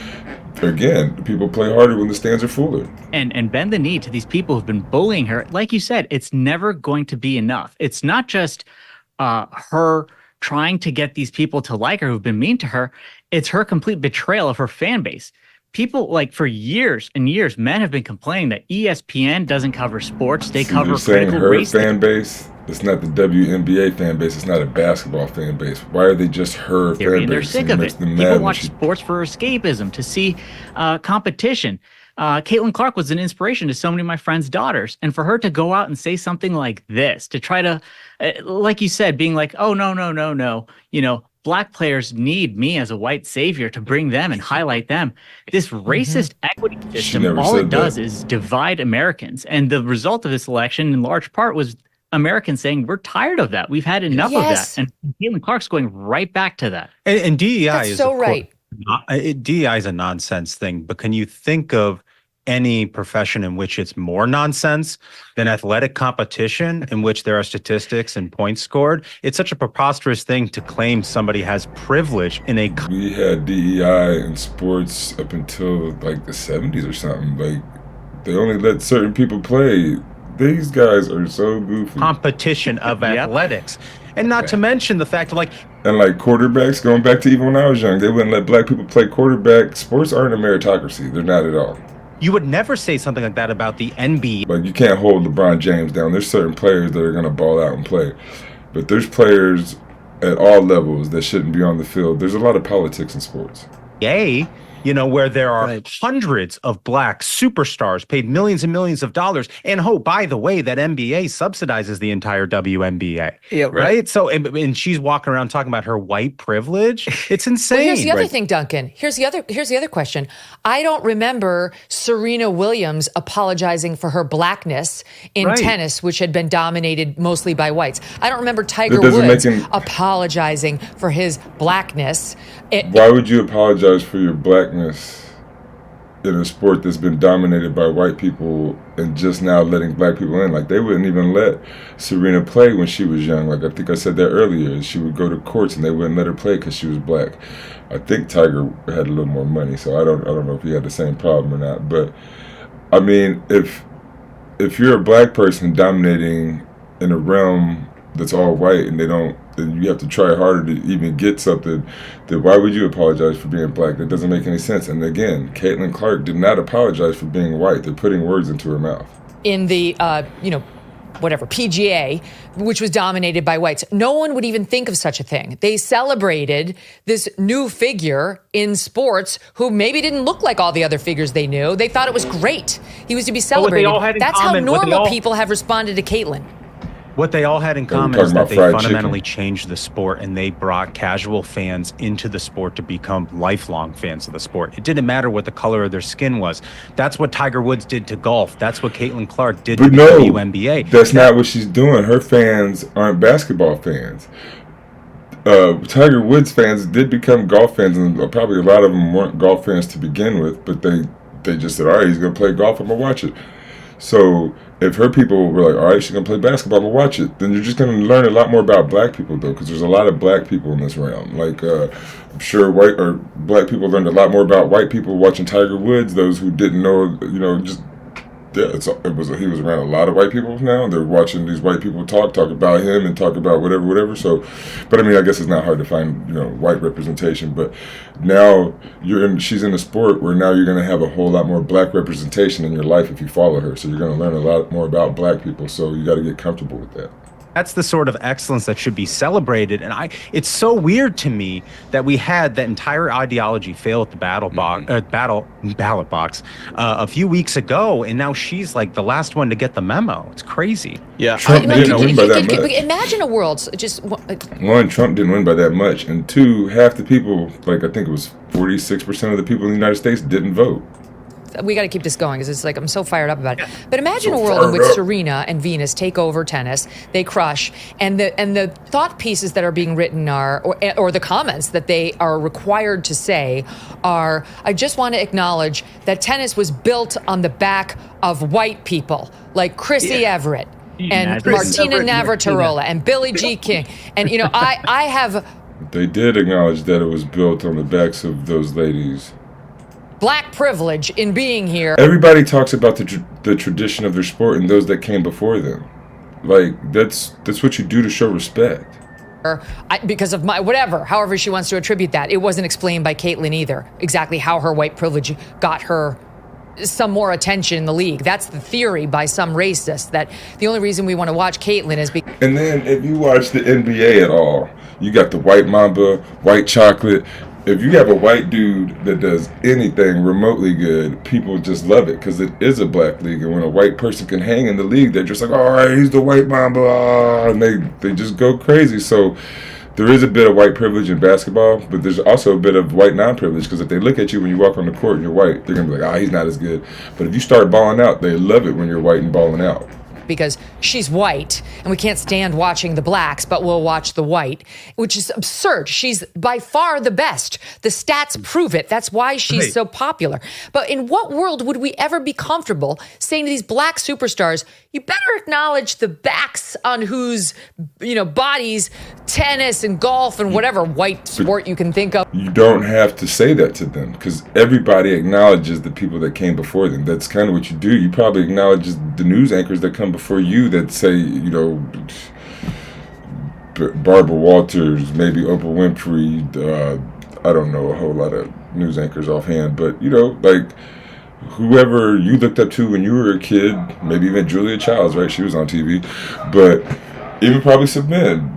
again, people play harder when the stands are fuller. And bend the knee to these people who've been bullying her. Like you said, it's never going to be enough. It's not just her trying to get these people to like her who've been mean to her. It's her complete betrayal of her fan base. People, like, for years and years, men have been complaining that ESPN doesn't cover sports. They cover critical race. Her fan base, it's not the WNBA fan base. It's not a basketball fan base. Why are they just her fan base? They're sick of it. People watch sports for escapism, to see competition. Caitlin Clark was an inspiration to so many of my friends' daughters. And for her to go out and say something like this, to try to, like you said, being like, oh, no. You know, Black players need me as a white savior to bring them and highlight them. This racist equity system, all it does is divide Americans. And the result of this election, in large part, was Americans saying, we're tired of that. We've had enough of that. And Caitlin Clark's going right back to that. And DEI is so right. DEI is a nonsense thing, but can you think of any profession in which it's more nonsense than athletic competition, in which there are statistics and points scored? It's such a preposterous thing to claim somebody has privilege in a... We had DEI in sports up until like the 70s or something. Like, they only let certain people play. These guys are so goofy. Competition of athletics. And not to mention the fact of like... And like quarterbacks, going back to even when I was young, they wouldn't let black people play quarterback. Sports aren't a meritocracy. They're not at all. You would never say something like that about the NBA. Like, you can't hold LeBron James down. There's certain players that are going to ball out and play. But there's players at all levels that shouldn't be on the field. There's a lot of politics in sports. Yay. You know, where there are hundreds of black superstars paid millions and millions of dollars. And by the way, that NBA subsidizes the entire WNBA. Yeah, right. So, and she's walking around talking about her white privilege. It's insane. Well, here's the other thing, Duncan. Here's the other question. I don't remember Serena Williams apologizing for her blackness in tennis, which had been dominated mostly by whites. I don't remember Tiger Woods apologizing for his blackness. Why would you apologize for your blackness in a sport that's been dominated by white people and just now letting black people in? Like, they wouldn't even let Serena play when she was young. Like, I think I said that earlier. She would go to courts and they wouldn't let her play because she was black. I think Tiger had a little more money, so I don't know if he had the same problem or not. But I mean, if you're a black person dominating in a realm that's all white and and you have to try harder to even get something, then why would you apologize for being black? That doesn't make any sense. And again, Caitlin Clark did not apologize for being white. They're putting words into her mouth. In the, PGA, which was dominated by whites, no one would even think of such a thing. They celebrated this new figure in sports who maybe didn't look like all the other figures they knew. They thought it was great. He was to be celebrated. That's how normal people have responded to Caitlin. What they all had in common is that they fundamentally changed the sport, and they brought casual fans into the sport to become lifelong fans of the sport. It didn't matter what the color of their skin was. That's what Tiger Woods did to golf. That's what Caitlin Clark did to the WNBA. That's not what she's doing. Her fans aren't basketball fans. Tiger Woods fans did become golf fans, and probably a lot of them weren't golf fans to begin with, but they just said, all right, he's going to play golf, I'm going to watch it. So if her people were like, all right, she's going to play basketball, but watch it, then you're just going to learn a lot more about black people, though, because there's a lot of black people in this realm. Like, I'm sure black people learned a lot more about white people watching Tiger Woods. Those who didn't know, Yeah, he was around a lot of white people now, and they're watching these white people talk about him and talk about whatever. So, but I mean, I guess it's not hard to find white representation. But now she's in a sport where now you're going to have a whole lot more black representation in your life if you follow her. So you're going to learn a lot more about black people. So you got to get comfortable with that. That's the sort of excellence that should be celebrated. And it's so weird to me that we had that entire ideology fail at the ballot box a few weeks ago, and now she's like the last one to get the memo. It's crazy. Yeah, Trump didn't win by that much. Imagine a world one, Trump didn't win by that much, and two, half the people, like I think it was 46% of the people in the United States didn't vote. We got to keep this going because it's like I'm so fired up about it. But imagine a world in which Serena and Venus take over tennis, they crush, and the thought pieces that are being written or the comments that they are required to say are, I just want to acknowledge that tennis was built on the back of white people like Chrissy Everett and Martina Navratilova and Billie Jean King, and I have. They did acknowledge that it was built on the backs of those ladies. Black privilege in being here. Everybody talks about the tradition of their sport and those that came before them. Like, that's what you do to show respect. Because of however she wants to attribute that. It wasn't explained by Caitlyn either, exactly how her white privilege got her some more attention in the league. That's the theory by some racists, that the only reason we want to watch Caitlyn is because... And then if you watch the NBA at all, you got the white mamba, white chocolate. If you have a white dude that does anything remotely good, people just love it because it is a black league. And when a white person can hang in the league, they're just like, all right, he's the white mamba, and they just go crazy. So there is a bit of white privilege in basketball, but there's also a bit of white non-privilege because if they look at you when you walk on the court and you're white, they're going to be like, he's not as good. But if you start balling out, they love it when you're white and balling out. Because she's white and we can't stand watching the blacks, but we'll watch the white, which is absurd. She's by far the best. The stats prove it. That's why she's so popular. But in what world would we ever be comfortable saying to these black superstars, you better acknowledge the backs on whose, bodies, tennis and golf and whatever white sport you can think of. You don't have to say that to them because everybody acknowledges the people that came before them. That's kind of what you do. You probably acknowledge the news anchors that come before you that say, Barbara Walters, maybe Oprah Winfrey, I don't know a whole lot of news anchors offhand, but, like whoever you looked up to when you were a kid, maybe even Julia Childs, right? She was on TV, but even probably some men.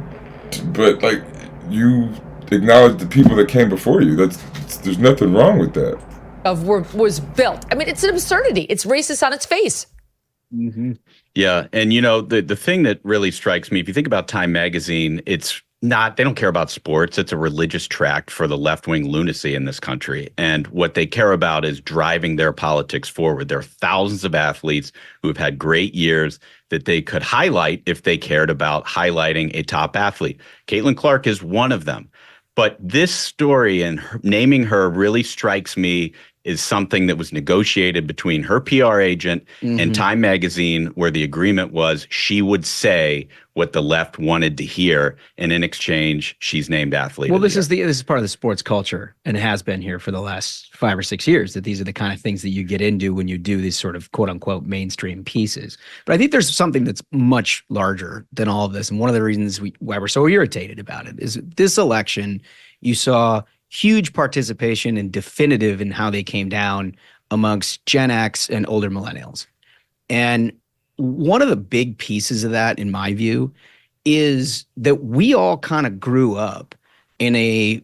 But, like, you acknowledge the people that came before you. There's nothing wrong with that. Was built. I mean, it's an absurdity. It's racist on its face. Mm-hmm. Yeah, and the thing that really strikes me, if you think about Time Magazine, it's not, they don't care about sports. It's a religious tract for the left-wing lunacy in this country. And what they care about is driving their politics forward. There are thousands of athletes who have had great years that they could highlight if they cared about highlighting a top athlete. Caitlin Clark is one of them. But this story and naming her really strikes me is something that was negotiated between her PR agent and Time Magazine, where the agreement was she would say what the left wanted to hear, and in exchange, she's named athlete. Well, this is part of the sports culture, and it has been here for the last 5 or 6 years, that these are the kind of things that you get into when you do these sort of quote unquote mainstream pieces. But I think there's something that's much larger than all of this, and one of the reasons why we're so irritated about it is this election. You saw huge participation and definitive in how they came down amongst Gen X and older millennials. And one of the big pieces of that, in my view, is that we all kind of grew up in a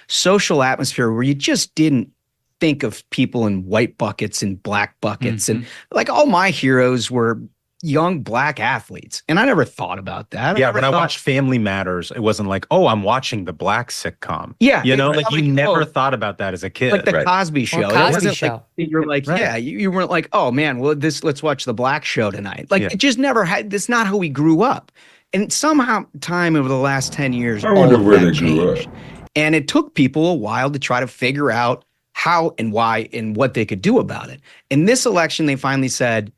social atmosphere where you just didn't think of people in white buckets and black buckets. And like all my heroes were young black athletes. And I never thought about that. Yeah, when I watched Family Matters, it wasn't like, oh, I'm watching the black sitcom. Yeah. You never thought about that as a kid. Like the Cosby Show. Cosby Show. You're like, you weren't like, oh man, well, let's watch the black show tonight. Like it just never had, that's not how we grew up. And somehow time over the last 10 years, I wonder where they grew up. And it took people a while to try to figure out how and why and what they could do about it. In this election, they finally said,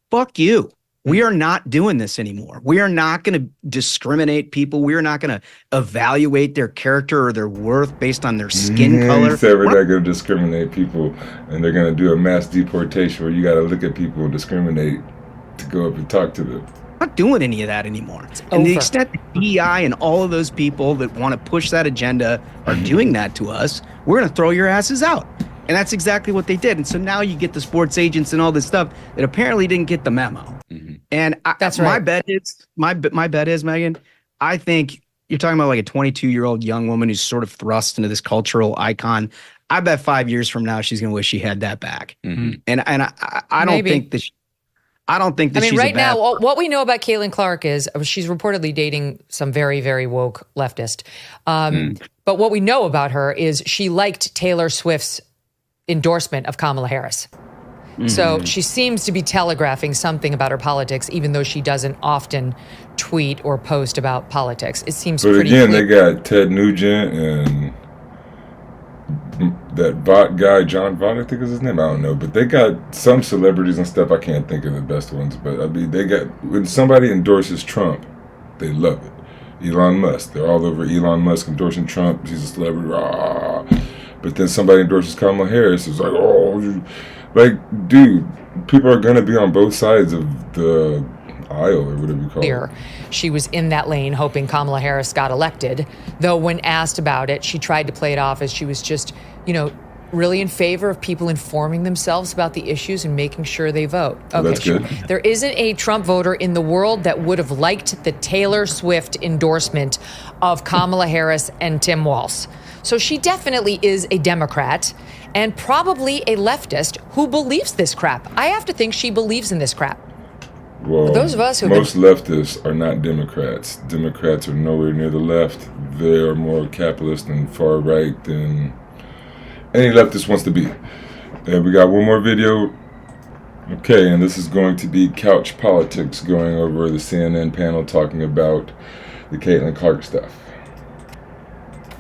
fuck you. We are not doing this anymore. We are not going to discriminate people. We are not going to evaluate their character or their worth based on their skin color. You said we're not going to discriminate people, and they're going to do a mass deportation where you got to look at people and discriminate to go up and talk to them. Not doing any of that anymore. And the extent that DEI and all of those people that want to push that agenda are doing that to us, we're going to throw your asses out. And that's exactly what they did. And so now you get the sports agents and all this stuff that apparently didn't get the memo. And That's my right. bet is, my bet is, Megan, I think you're talking about like a 22-year-old young woman who's sort of thrust into this cultural icon. I bet 5 years from now she's going to wish she had that back. And I don't think that. I don't think that I mean, she's right a bad now, what we know about Caitlin Clark is she's reportedly dating some very, very woke leftist. But what we know about her is she liked Taylor Swift's endorsement of Kamala Harris. So she seems to be telegraphing something about her politics, even though she doesn't often tweet or post about politics. It seems But pretty again, clear. they got Ted Nugent and that Vought guy, John Vought, I think is his name. I don't know. But they got some celebrities and stuff. I can't think of the best ones. But I mean, they got, when somebody endorses Trump, they love it. Elon Musk, they're all over Elon Musk endorsing Trump. He's a celebrity. Rah. But then somebody endorses Kamala Harris. It's like, oh, like, dude, people are going to be on both sides of the aisle or whatever you call it. She was in that lane hoping Kamala Harris got elected, though when asked about it, she tried to play it off as she was just, really in favor of people informing themselves about the issues and making sure they vote. Well, that's good. There isn't a Trump voter in the world that would have liked the Taylor Swift endorsement of Kamala Harris and Tim Walz. So she definitely is a Democrat and probably a leftist who believes this crap. I have to think she believes in this crap. Well, those of us who most leftists are not Democrats. Democrats are nowhere near the left. They are more capitalist and far right than any leftist wants to be. And we got one more video. Okay, and this is going to be couch politics, going over the CNN panel talking about the Caitlin Clark stuff.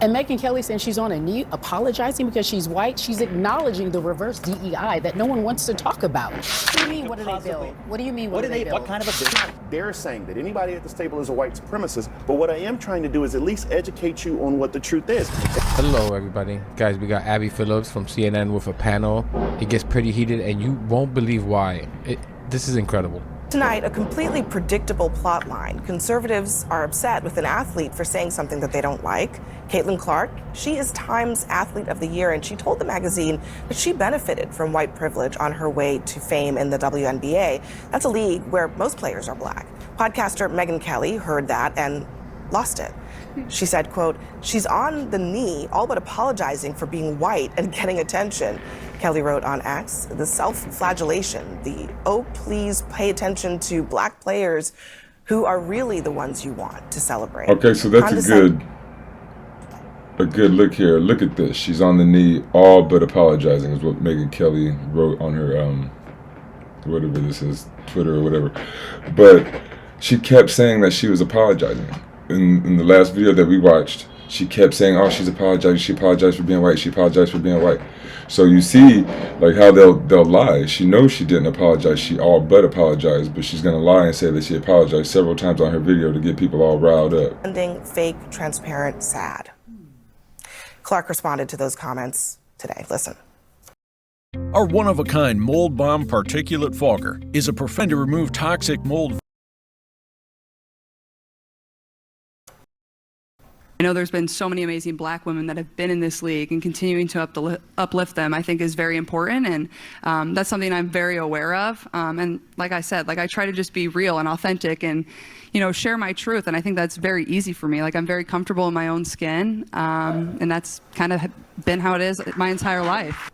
And Megyn Kelly saying she's on a knee apologizing because she's white. She's acknowledging the reverse DEI that no one wants to talk about. What do you mean, what do they build? What do you mean, what do they build? What kind of a bill? They're saying that anybody at this table is a white supremacist, but what I am trying to do is at least educate you on what the truth is. Hello, everybody. Guys, we got Abby Phillips from CNN with a panel. It gets pretty heated, and you won't believe why. This is incredible. Tonight, a completely predictable plot line. Conservatives are upset with an athlete for saying something that they don't like. Caitlin Clark, she is Time's Athlete of the Year, and she told the magazine that she benefited from white privilege on her way to fame in the WNBA. That's a league where most players are black. Podcaster Megyn Kelly heard that and lost it. She said, quote, she's on the knee, all but apologizing for being white and getting attention. Kelly wrote on X, the self-flagellation, the, oh, please pay attention to black players who are really the ones you want to celebrate. Okay, so that's a good look here. Look at this. She's on the knee, all but apologizing, is what Megyn Kelly wrote on her, whatever this is, Twitter or whatever. But she kept saying that she was apologizing. In the last video that we watched, she kept saying, oh, she's apologizing. She apologized for being white. She apologized for being white. So you see, like, how they'll lie. She knows she didn't apologize. She all but apologized, but she's going to lie and say that she apologized several times on her video to get people all riled up. Ending fake, transparent, sad. Clark responded to those comments today. Listen. Our one-of-a-kind mold bomb particulate fogger is a prevention to remove toxic mold. I know there's been so many amazing black women that have been in this league, and continuing to uplift them, I think, is very important. And that's something I'm very aware of. And like I said, I try to just be real and authentic and, share my truth. And I think that's very easy for me. I'm very comfortable in my own skin. And that's kind of been how it is my entire life.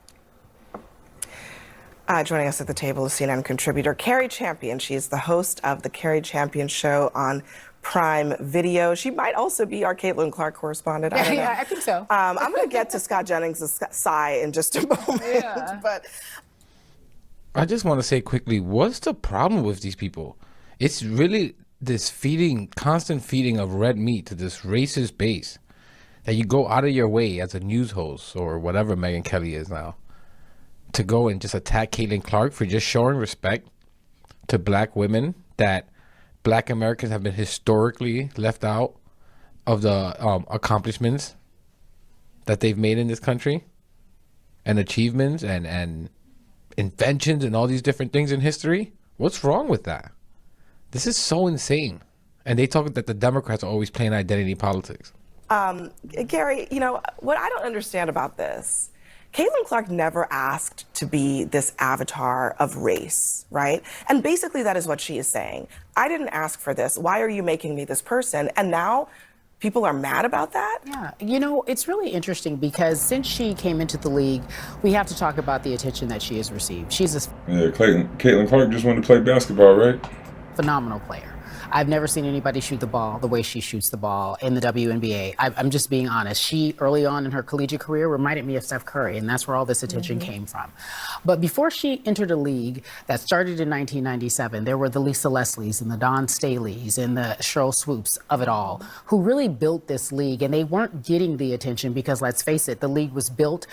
Joining us at the table is CNN contributor Carrie Champion. She's the host of the Carrie Champion Show on Prime Video. She might also be our Caitlin Clark correspondent. I don't know. Yeah, I think so. I'm going to get to Scott Jennings' sigh in just a moment. Yeah. But I just want to say quickly, what's the problem with these people? It's really this constant feeding of red meat to this racist base that you go out of your way as a news host or whatever Megyn Kelly is now to go and just attack Caitlin Clark for just showing respect to black women, that Black Americans have been historically left out of the accomplishments that they've made in this country, and achievements and inventions and all these different things in history? What's wrong with that? This is so insane. And they talk that the Democrats are always playing identity politics. Gary, you know, what I don't understand about this, Caitlin Clark never asked to be this avatar of race, right? And basically that is what she is saying. I didn't ask for this. Why are you making me this person? And now people are mad about that? Yeah, you know, it's really interesting because since she came into the league, we have to talk about the attention that she has received. She's a Caitlin Clark just wanted to play basketball, right? phenomenal player. I've never seen anybody shoot the ball the way she shoots the ball in the WNBA. I'm just being honest. She, early on in her collegiate career, reminded me of Steph Curry, and that's where all this attention came from. But before she entered a league that started in 1997, there were the Lisa Leslies and the Dawn Staleys and the Cheryl Swoops of it all, who really built this league, and they weren't getting the attention because, let's face it, the league was built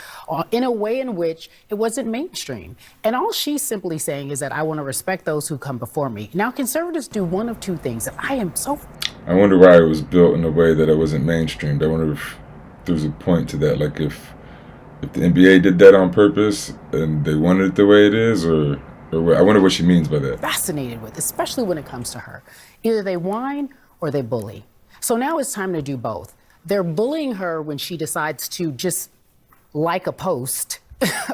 in a way in which it wasn't mainstream. And all she's simply saying is that I want to respect those who come before me. Now, conservatives do one of two things that I am so... I wonder why it was built in a way that it wasn't mainstreamed. I wonder if there's a point to that. Like if the NBA did that on purpose and they wanted it the way it is, or what, I wonder what she means by that. Fascinated with, especially when it comes to her. Either they whine or they bully. So now it's time to do both. They're bullying her when she decides to just like a post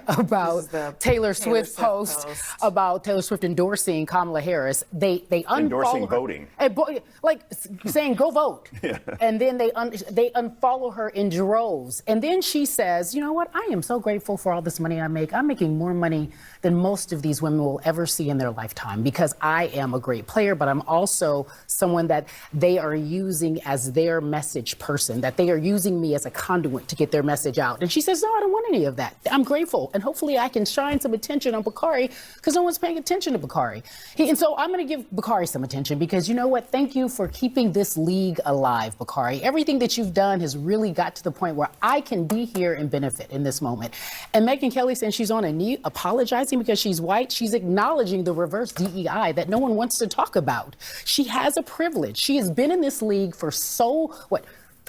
about Taylor Swift post about Taylor Swift endorsing Kamala Harris. They endorsing unfollow her. voting. Like saying go vote. And then they unfollow her in droves. And then she says, you know what? I am so grateful for all this money I make. I'm making more money than most of these women will ever see in their lifetime because I am a great player, but I'm also someone that they are using as their message person, that they are using me as a conduit to get their message out. And she says, no, I don't want any of that. I'm grateful. And hopefully I can shine some attention on Bakari because no one's paying attention to Bakari. And so I'm going to give Bakari some attention because you know what? Thank you for keeping this league alive, Bakari. Everything that you've done has really got to the point where I can be here and benefit in this moment. And Megyn Kelly, since she's on a knee apologizing because she's white, she's acknowledging the reverse DEI that no one wants to talk about. She has a privilege. She has been in this league for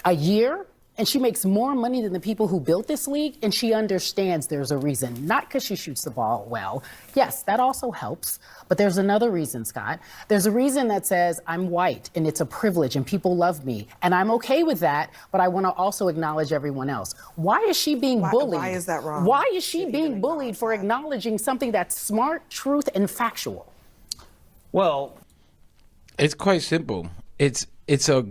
a year? And she makes more money than the people who built this league, and she understands there's a reason. Not because she shoots the ball well. Yes, that also helps, but there's another reason, Scott. There's a reason that says I'm white, and it's a privilege, and people love me, and I'm okay with that, but I want to also acknowledge everyone else. Why is she being bullied? Why is that wrong? Why is she being bullied for acknowledging something that's smart, truth, and factual? Well, it's quite simple. It's a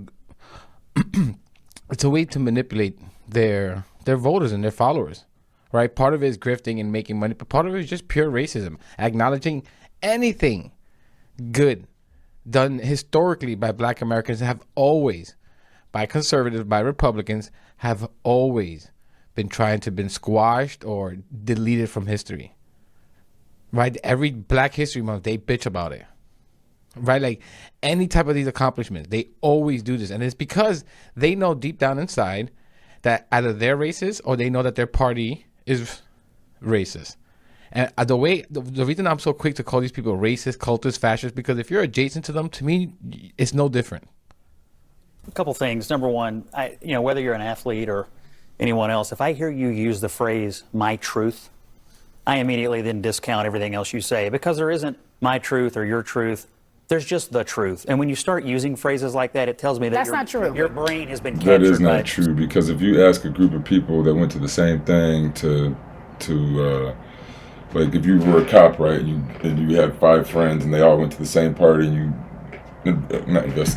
it's a way to manipulate their voters and their followers, right? Part of it is grifting and making money, but part of it is just pure racism, acknowledging anything good done historically by Black Americans have always, by conservatives, by Republicans, have always been trying to been squashed or deleted from history, right? Every Black History Month, they bitch about it. Right, like any type of these accomplishments, they always do this, and it's because they know deep down inside that either they're racist or they know that their party is racist. And the reason I'm so quick to call these people racist, cultists, fascists, because if you're adjacent to them, to me, it's no different. A couple things. Number one, whether you're an athlete or anyone else, if I hear you use the phrase "my truth," I immediately then discount everything else you say because there isn't my truth or your truth. There's just the truth. And when you start using phrases like that, it tells me that your brain has been captured. That is not true, because if you ask a group of people that went to the same thing to like if you were a cop, right, and you had 5 friends and they all went to the same party and you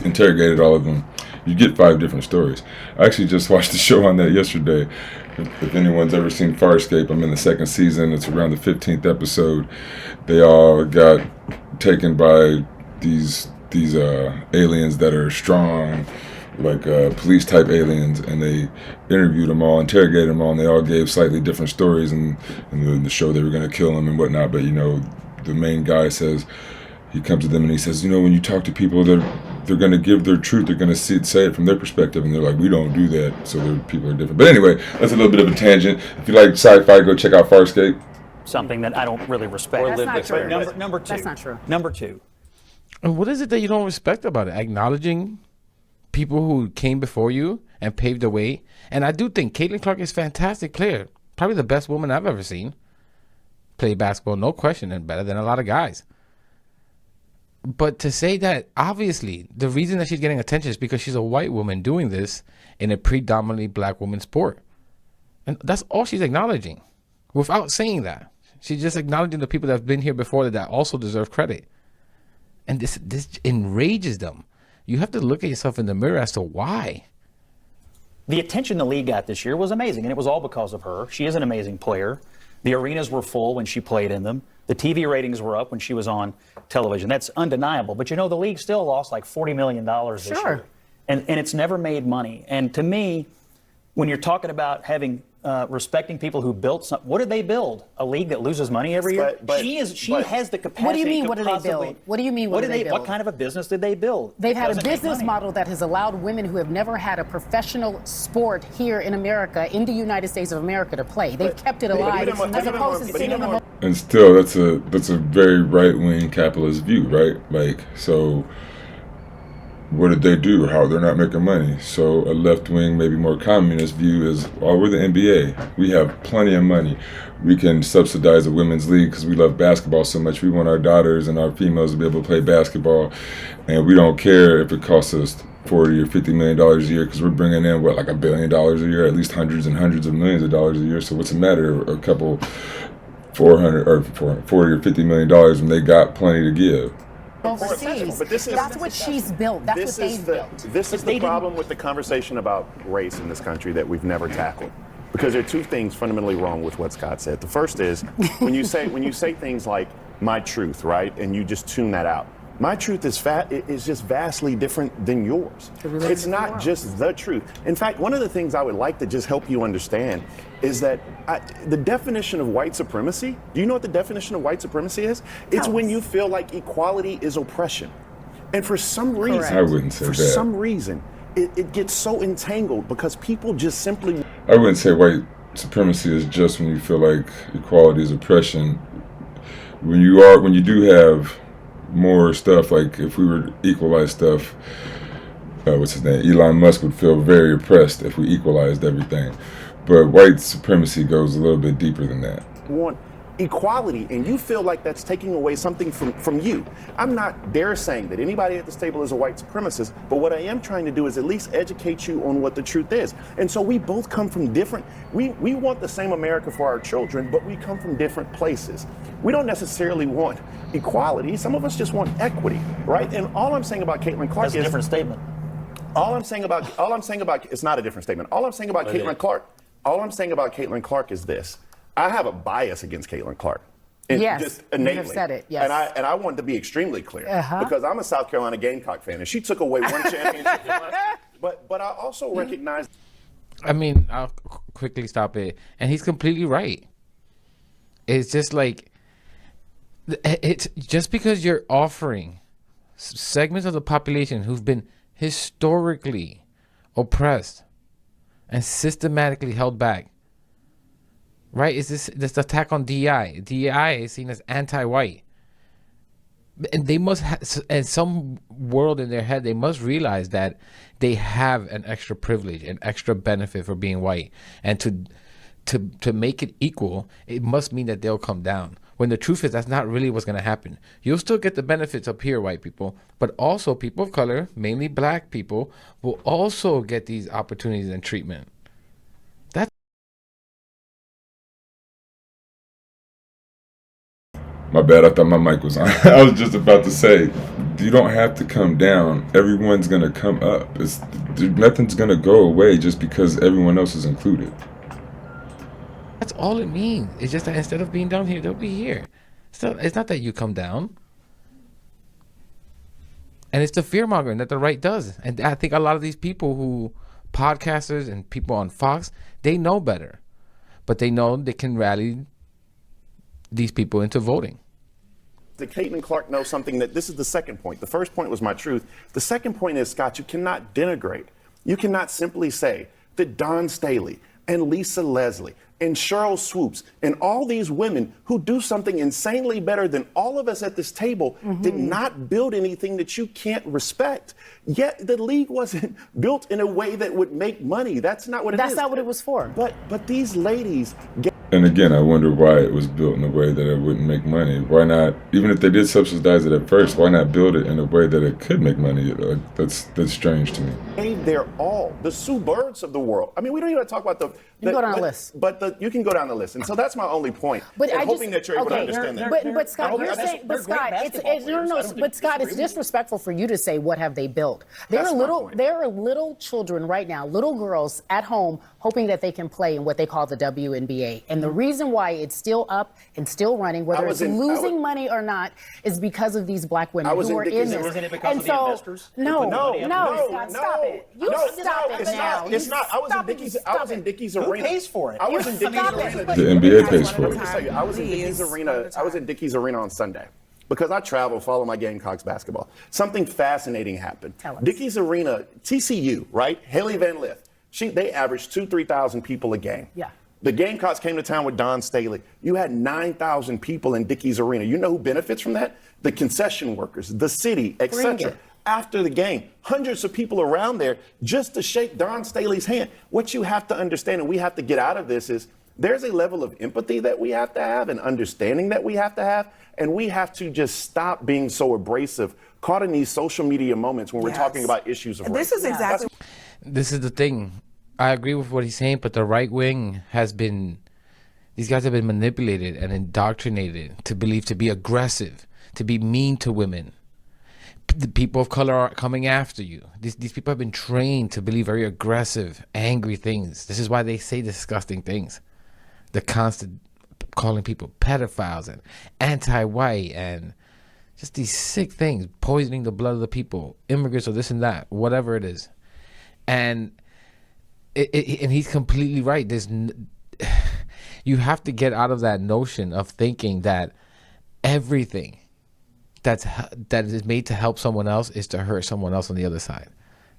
interrogated all of them, you get 5 different stories. I actually just watched the show on that yesterday. If anyone's ever seen Farscape, I'm in the 2nd season. It's around the 15th episode. They all got taken by these aliens that are strong, like police type aliens, and they interviewed them all, interrogated them all, and they all gave slightly different stories. And in the show, they were going to kill them and whatnot. But the main guy says, he comes to them and he says, when you talk to people, they're going to give their truth. They're going to say it from their perspective, and they're like, we don't do that. So their people are different. But anyway, that's a little bit of a tangent. If you like sci-fi, go check out Farscape. Something that I don't really respect. That's not true. Number two. That's not true. Number two. And what is it that you don't respect about it? Acknowledging people who came before you and paved the way. And I do think Caitlin Clark is a fantastic player. Probably the best woman I've ever seen play basketball, no question, and better than a lot of guys. But to say that, obviously, the reason that she's getting attention is because she's a white woman doing this in a predominantly black woman sport. And that's all she's acknowledging. Without saying that, she's just acknowledging the people that have been here before that also deserve credit. And this enrages them. You have to look at yourself in the mirror as to why. The attention the league got this year was amazing, and it was all because of her. She is an amazing player. The arenas were full when she played in them. The TV ratings were up when she was on television. That's undeniable. But, you know, the league still lost like $40 million this year. And it's never made money. And to me, when you're talking about having respecting people who built something, what did they build? A league that loses money every year? She has the capacity. What do you mean, what did they build? What do you mean, what did they build? What kind of a business did they build? They've had a business model that has allowed women who have never had a professional sport here in America, in the United States of America, to play. They've kept it alive as opposed to sitting them. And still, that's a very right-wing capitalist view, right? Like, so what did they do? How they're not making money? So a left-wing, maybe more communist view is, oh, we're the NBA. We have plenty of money. We can subsidize the women's league because we love basketball so much. We want our daughters and our females to be able to play basketball, and we don't care if it costs us $40 or $50 million a year because we're bringing in like $1 billion a year, at least hundreds and hundreds of millions of dollars a year. So what's the matter? A couple 400 or $40 or $50 million when they got plenty to give. Overseas. But that's what she's built. That's what they've built. This is the problem with the conversation about race in this country that we've never tackled. Because there are two things fundamentally wrong with what Scott said. The first is when you say things like my truth, right, and you just tune that out. My truth is just vastly different than yours. It's not just the truth. In fact, one of the things I would like to just help you understand is that the definition of white supremacy, do you know what the definition of white supremacy is? It's when you feel like equality is oppression. And for some reason, I wouldn't say for that. some reason, it gets so entangled because people just simply... I wouldn't say white supremacy is just when you feel like equality is oppression. When you do have more stuff, like if we were to equalize stuff, what's his name? Elon Musk would feel very oppressed if we equalized everything. But white supremacy goes a little bit deeper than that. Want equality, and you feel like that's taking away something from you. I'm not dare saying that anybody at this table is a white supremacist, but what I am trying to do is at least educate you on what the truth is. And so we both come from different, we want the same America for our children, but we come from different places. We don't necessarily want equality. Some of us just want equity, right? And all I'm saying about Caitlin Clark That's a different statement. All I'm saying about it's not a different statement. All I'm saying about Caitlin Clark is this. I have a bias against Caitlin Clark. Yes, just innately. You have said it, yes. And I wanted to be extremely clear because I'm a South Carolina Gamecock fan, and she took away one championship. But I also recognize. I mean, I'll quickly stop it. And he's completely right. It's just like, it's just because you're offering segments of the population who've been historically oppressed and systematically held back. Right? Is this attack on DEI? DEI is seen as anti-white. And they must in some world in their head, they must realize that they have an extra privilege, an extra benefit for being white. And to make it equal, it must mean that they'll come down. When the truth is, that's not really what's going to happen. You'll still get the benefits up here, white people, but also people of color, mainly black people, will also get these opportunities and treatment. My bad, I thought my mic was on. I was just about to say, you don't have to come down. Everyone's going to come up. Nothing's going to go away just because everyone else is included. That's all it means. It's just that instead of being down here, they'll be here. So it's not that you come down. And it's the fear-mongering that the right does. And I think a lot of these people who, podcasters and people on Fox, they know better. But they know they can rally these people into voting. That Caitlin Clark knows something that this is the second point. The first point was my truth. The second point is, Scott, you cannot denigrate. You cannot simply say that Dawn Staley and Lisa Leslie and Cheryl Swoops and all these women who do something insanely better than all of us at this table did not build anything that you can't respect. Yet the league wasn't built in a way that would make money. That's not what it is. That's not what it was for. But these ladies get. And again, I wonder why it was built in a way that it wouldn't make money. Why not, even if they did subsidize it at first, why not build it in a way that it could make money? That's strange to me. Gave their all. The Sue Birds of the world. I mean, we don't even talk about the. You go down the list. But you can go down the list, and so that's my only point. But and I hoping that you're able to understand that. But Scott, you're saying, but Scott, but Scott, it's disrespectful for you to say what have they built. There are little children right now, little girls at home hoping that they can play in what they call the WNBA, and the reason why it's still up and still running, whether it's losing money or not, is because of these black women who are in this. Isn't it because of the investors? No, Scott, stop it. You stop it now. It's not. I was in Dickie's arena. Who pays for it? I was in Dickie's arena. The NBA pays for it. I was in Dickie's arena. I was in Dickie's arena on Sunday because I travel, follow my Gamecocks basketball. Something fascinating happened. Dickie's arena, TCU, right? Haley Van Lith. They averaged 2,000-3,000 people a game. Yeah. The Gamecocks came to town with Don Staley. You had 9,000 people in Dickie's arena. You know who benefits from that? The concession workers, the city, etc. After the game, hundreds of people around there just to shake Don Staley's hand. What you have to understand, and we have to get out of this, is there's a level of empathy that we have to have and understanding that we have to have, and we have to just stop being so abrasive, caught in these social media moments when we're talking about issues of race. This is exactly. This is the thing. I agree with what he's saying, but the right wing has been, these guys have been manipulated and indoctrinated to believe, to be aggressive, to be mean to women. The people of color are coming after you. These people have been trained to believe very aggressive, angry things. This is why they say disgusting things. The constant calling people pedophiles and anti-white and just these sick things, poisoning the blood of the people, immigrants or this and that, whatever it is. And and he's completely right. You have to get out of that notion of thinking that everything that is made to help someone else is to hurt someone else on the other side.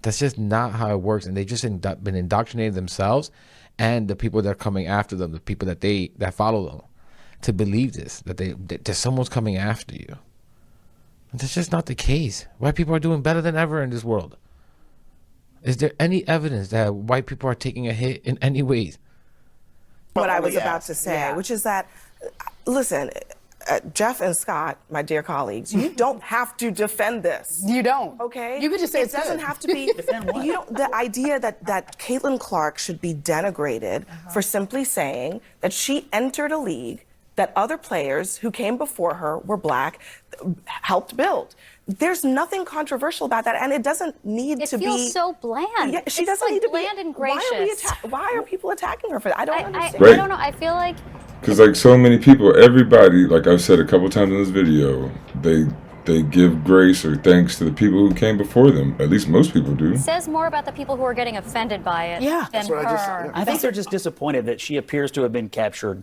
That's just not how it works. And they just been indoctrinated themselves and the people that are coming after them, the people that follow them, to believe this, that someone's coming after you. And that's just not the case. White people are doing better than ever in this world. Is there any evidence that white people are taking a hit in any ways? What I was about to say, which is that, listen, Jeff and Scott, my dear colleagues, you don't have to defend this. You don't. Okay? You could just say it doesn't have to be. Defend what? The idea that Caitlin Clark should be denigrated for simply saying that she entered a league that other players who came before her were black, helped build. There's nothing controversial about that, and it doesn't need to be. It feels so bland. Yeah, she doesn't need to be bland and gracious. Why are people attacking her for that? I don't understand. Right. I don't know. I feel like Because like so many people, everybody, like I've said a couple times in this video, they give grace or thanks to the people who came before them. At least most people do. it says more about the people who are getting offended by it than her. I think they're just disappointed that she appears to have been captured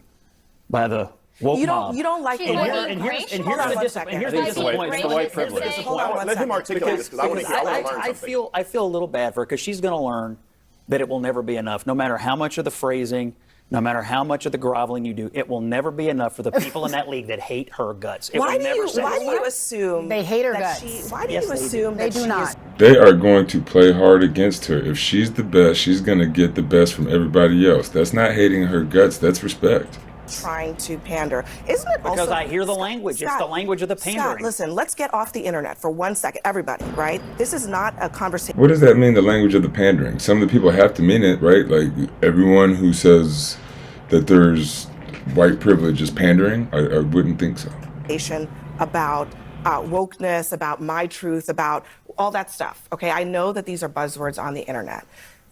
by the woke mob. You don't like and here's the disappointment. It's the white privilege. Let him articulate this because I want to learn something. I feel a little bad for her because she's going to learn that it will never be enough. No matter how much of the phrasing, no matter how much of the groveling you do, it will never be enough for the people in that league that hate her guts. Why do you assume they hate her guts? Why do you assume they do not? They are going to play hard against her. If she's the best, she's going to get the best from everybody else. That's not hating her guts. That's respect. Trying to pander. Isn't it also... Because I hear the language. It's the language of the pandering. Scott, listen, let's get off the internet for 1 second. Everybody, right? This is not a conversation. What does that mean, the language of the pandering? Some of the people have to mean it, right? Like everyone who says that there's white privilege is pandering, I wouldn't think so. About wokeness, about my truth, about all that stuff. Okay, I know that these are buzzwords on the internet.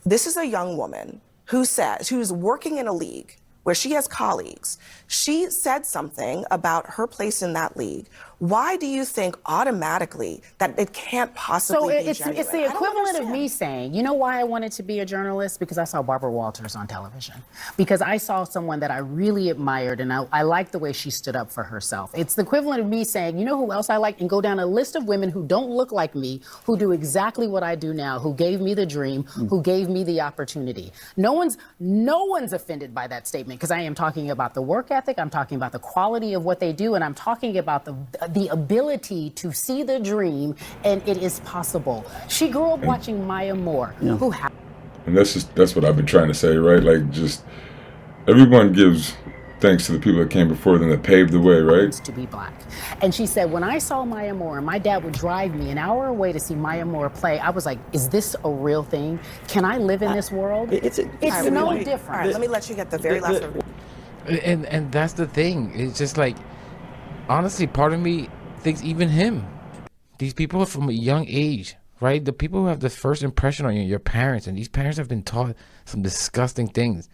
This is a young woman who's working in a league where she has colleagues. She said something about her place in that league Why do you think automatically that it can't possibly be genuine? It's the equivalent of me saying, you know why I wanted to be a journalist? Because I saw Barbara Walters on television. Because I saw someone that I really admired, and I liked the way she stood up for herself. It's the equivalent of me saying, you know who else I like? And go down a list of women who don't look like me, who do exactly what I do now, who gave me the dream, who gave me the opportunity. No one's offended by that statement, because I am talking about the work ethic, I'm talking about the quality of what they do, and I'm talking about the ability to see the dream, and it is possible. She grew up watching Maya Moore, who had. And that's what I've been trying to say, right? Like, just everyone gives thanks to the people that came before them that paved the way, right? To be black. And she said, when I saw Maya Moore, and my dad would drive me an hour away to see Maya Moore play, I was like, is this a real thing? Can I live in this world? It's no different. All right, let me let you get the very last one. And that's the thing. It's just like, honestly, part of me thinks even him. These people are from a young age, right? The people who have the first impression on you, your parents, and these parents have been taught some disgusting things,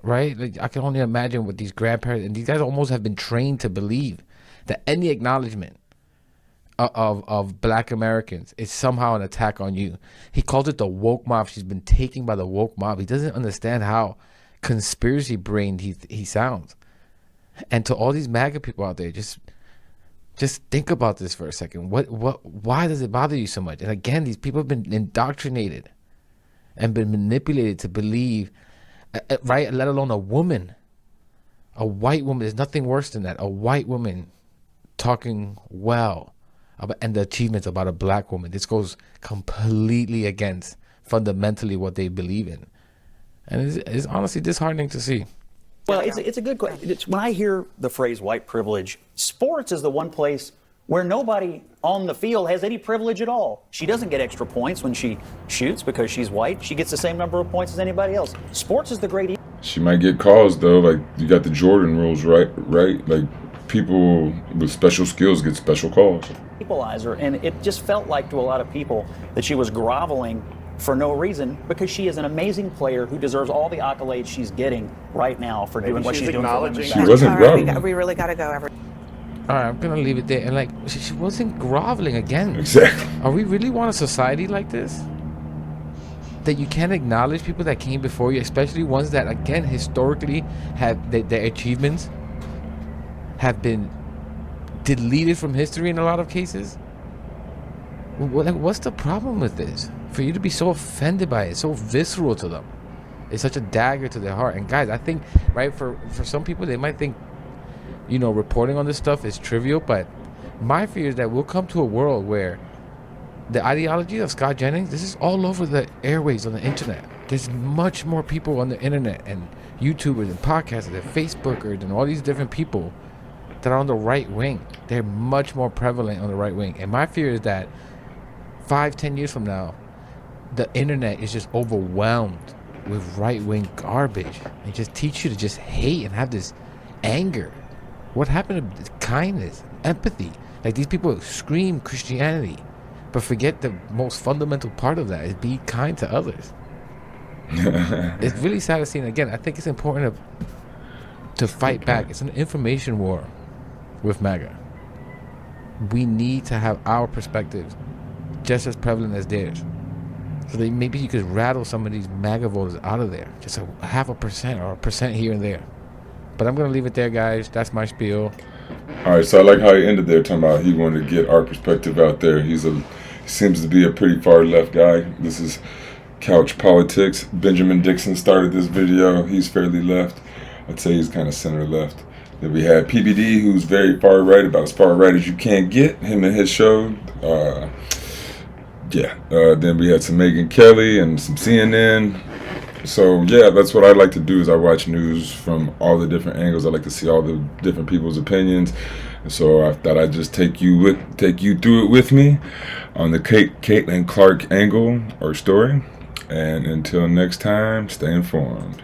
right? Like, I can only imagine what these grandparents, and these guys almost have been trained to believe that any acknowledgement of black Americans is somehow an attack on you. He calls it the woke mob. She's been taken by the woke mob. He doesn't understand how conspiracy brained he sounds. And to all these MAGA people out there, just think about this for a second. Why does it bother you so much? And again, these people have been indoctrinated and been manipulated to believe, right? Let alone a woman, a white woman. There's nothing worse than that. A white woman talking well about, and the achievements about a black woman. This goes completely against fundamentally what they believe in. And it's honestly disheartening to see. Well, it's a good question. When I hear the phrase white privilege, sports is the one place where nobody on the field has any privilege at all. She doesn't get extra points when she shoots because she's white. She gets the same number of points as anybody else. Sports is the great. She might get calls though. Like, you got the Jordan rules, right? Like, people with special skills get special calls. Equalizer, and it just felt like to a lot of people that she was groveling for no reason, because she is an amazing player who deserves all the accolades she's getting right now for doing what she's doing for women's She wasn't groveling. We really got to go. All right, I'm gonna leave it there. And like, she wasn't groveling again. Exactly. Are we really want a society like this? That you can't acknowledge people that came before you, especially ones that, again, historically have their achievements have been deleted from history in a lot of cases? What's the problem with this? For you to be so offended by it, so visceral to them. It's such a dagger to their heart. And guys, I think, right, for some people, they might think, you know, reporting on this stuff is trivial, but my fear is that we'll come to a world where the ideology of Scott Jennings, this is all over the airways on the internet. There's much more people on the internet and YouTubers and podcasters and Facebookers and all these different people that are on the right wing. They're much more prevalent on the right wing. And my fear is that 5-10 years from now, the internet is just overwhelmed with right-wing garbage and just teach you to just hate and have this anger. What happened to kindness, empathy? Like, these people scream Christianity, but forget the most fundamental part of that is be kind to others. It's really sad to see. And again, I think it's important to fight back. It's an information war with MAGA. We need to have our perspectives just as prevalent as theirs. So that maybe you could rattle some of these MAGA voters out of there. Just a 0.5% or 1% here and there. But I'm going to leave it there, guys. That's my spiel. All right, so I like how he ended there, talking about he wanted to get our perspective out there. He seems to be a pretty far left guy. This is couch politics. Benjamin Dixon started this video. He's fairly left. I'd say he's kind of center left. Then we had PBD, who's very far right, about as far right as you can get. Him and his show. Then we had some Megyn Kelly and some CNN. So yeah, that's what I like to do, is I watch news from all the different angles. I like to see all the different people's opinions. And so I thought I'd just take you through it with me on the Caitlin Clark angle or story. And until next time, stay informed.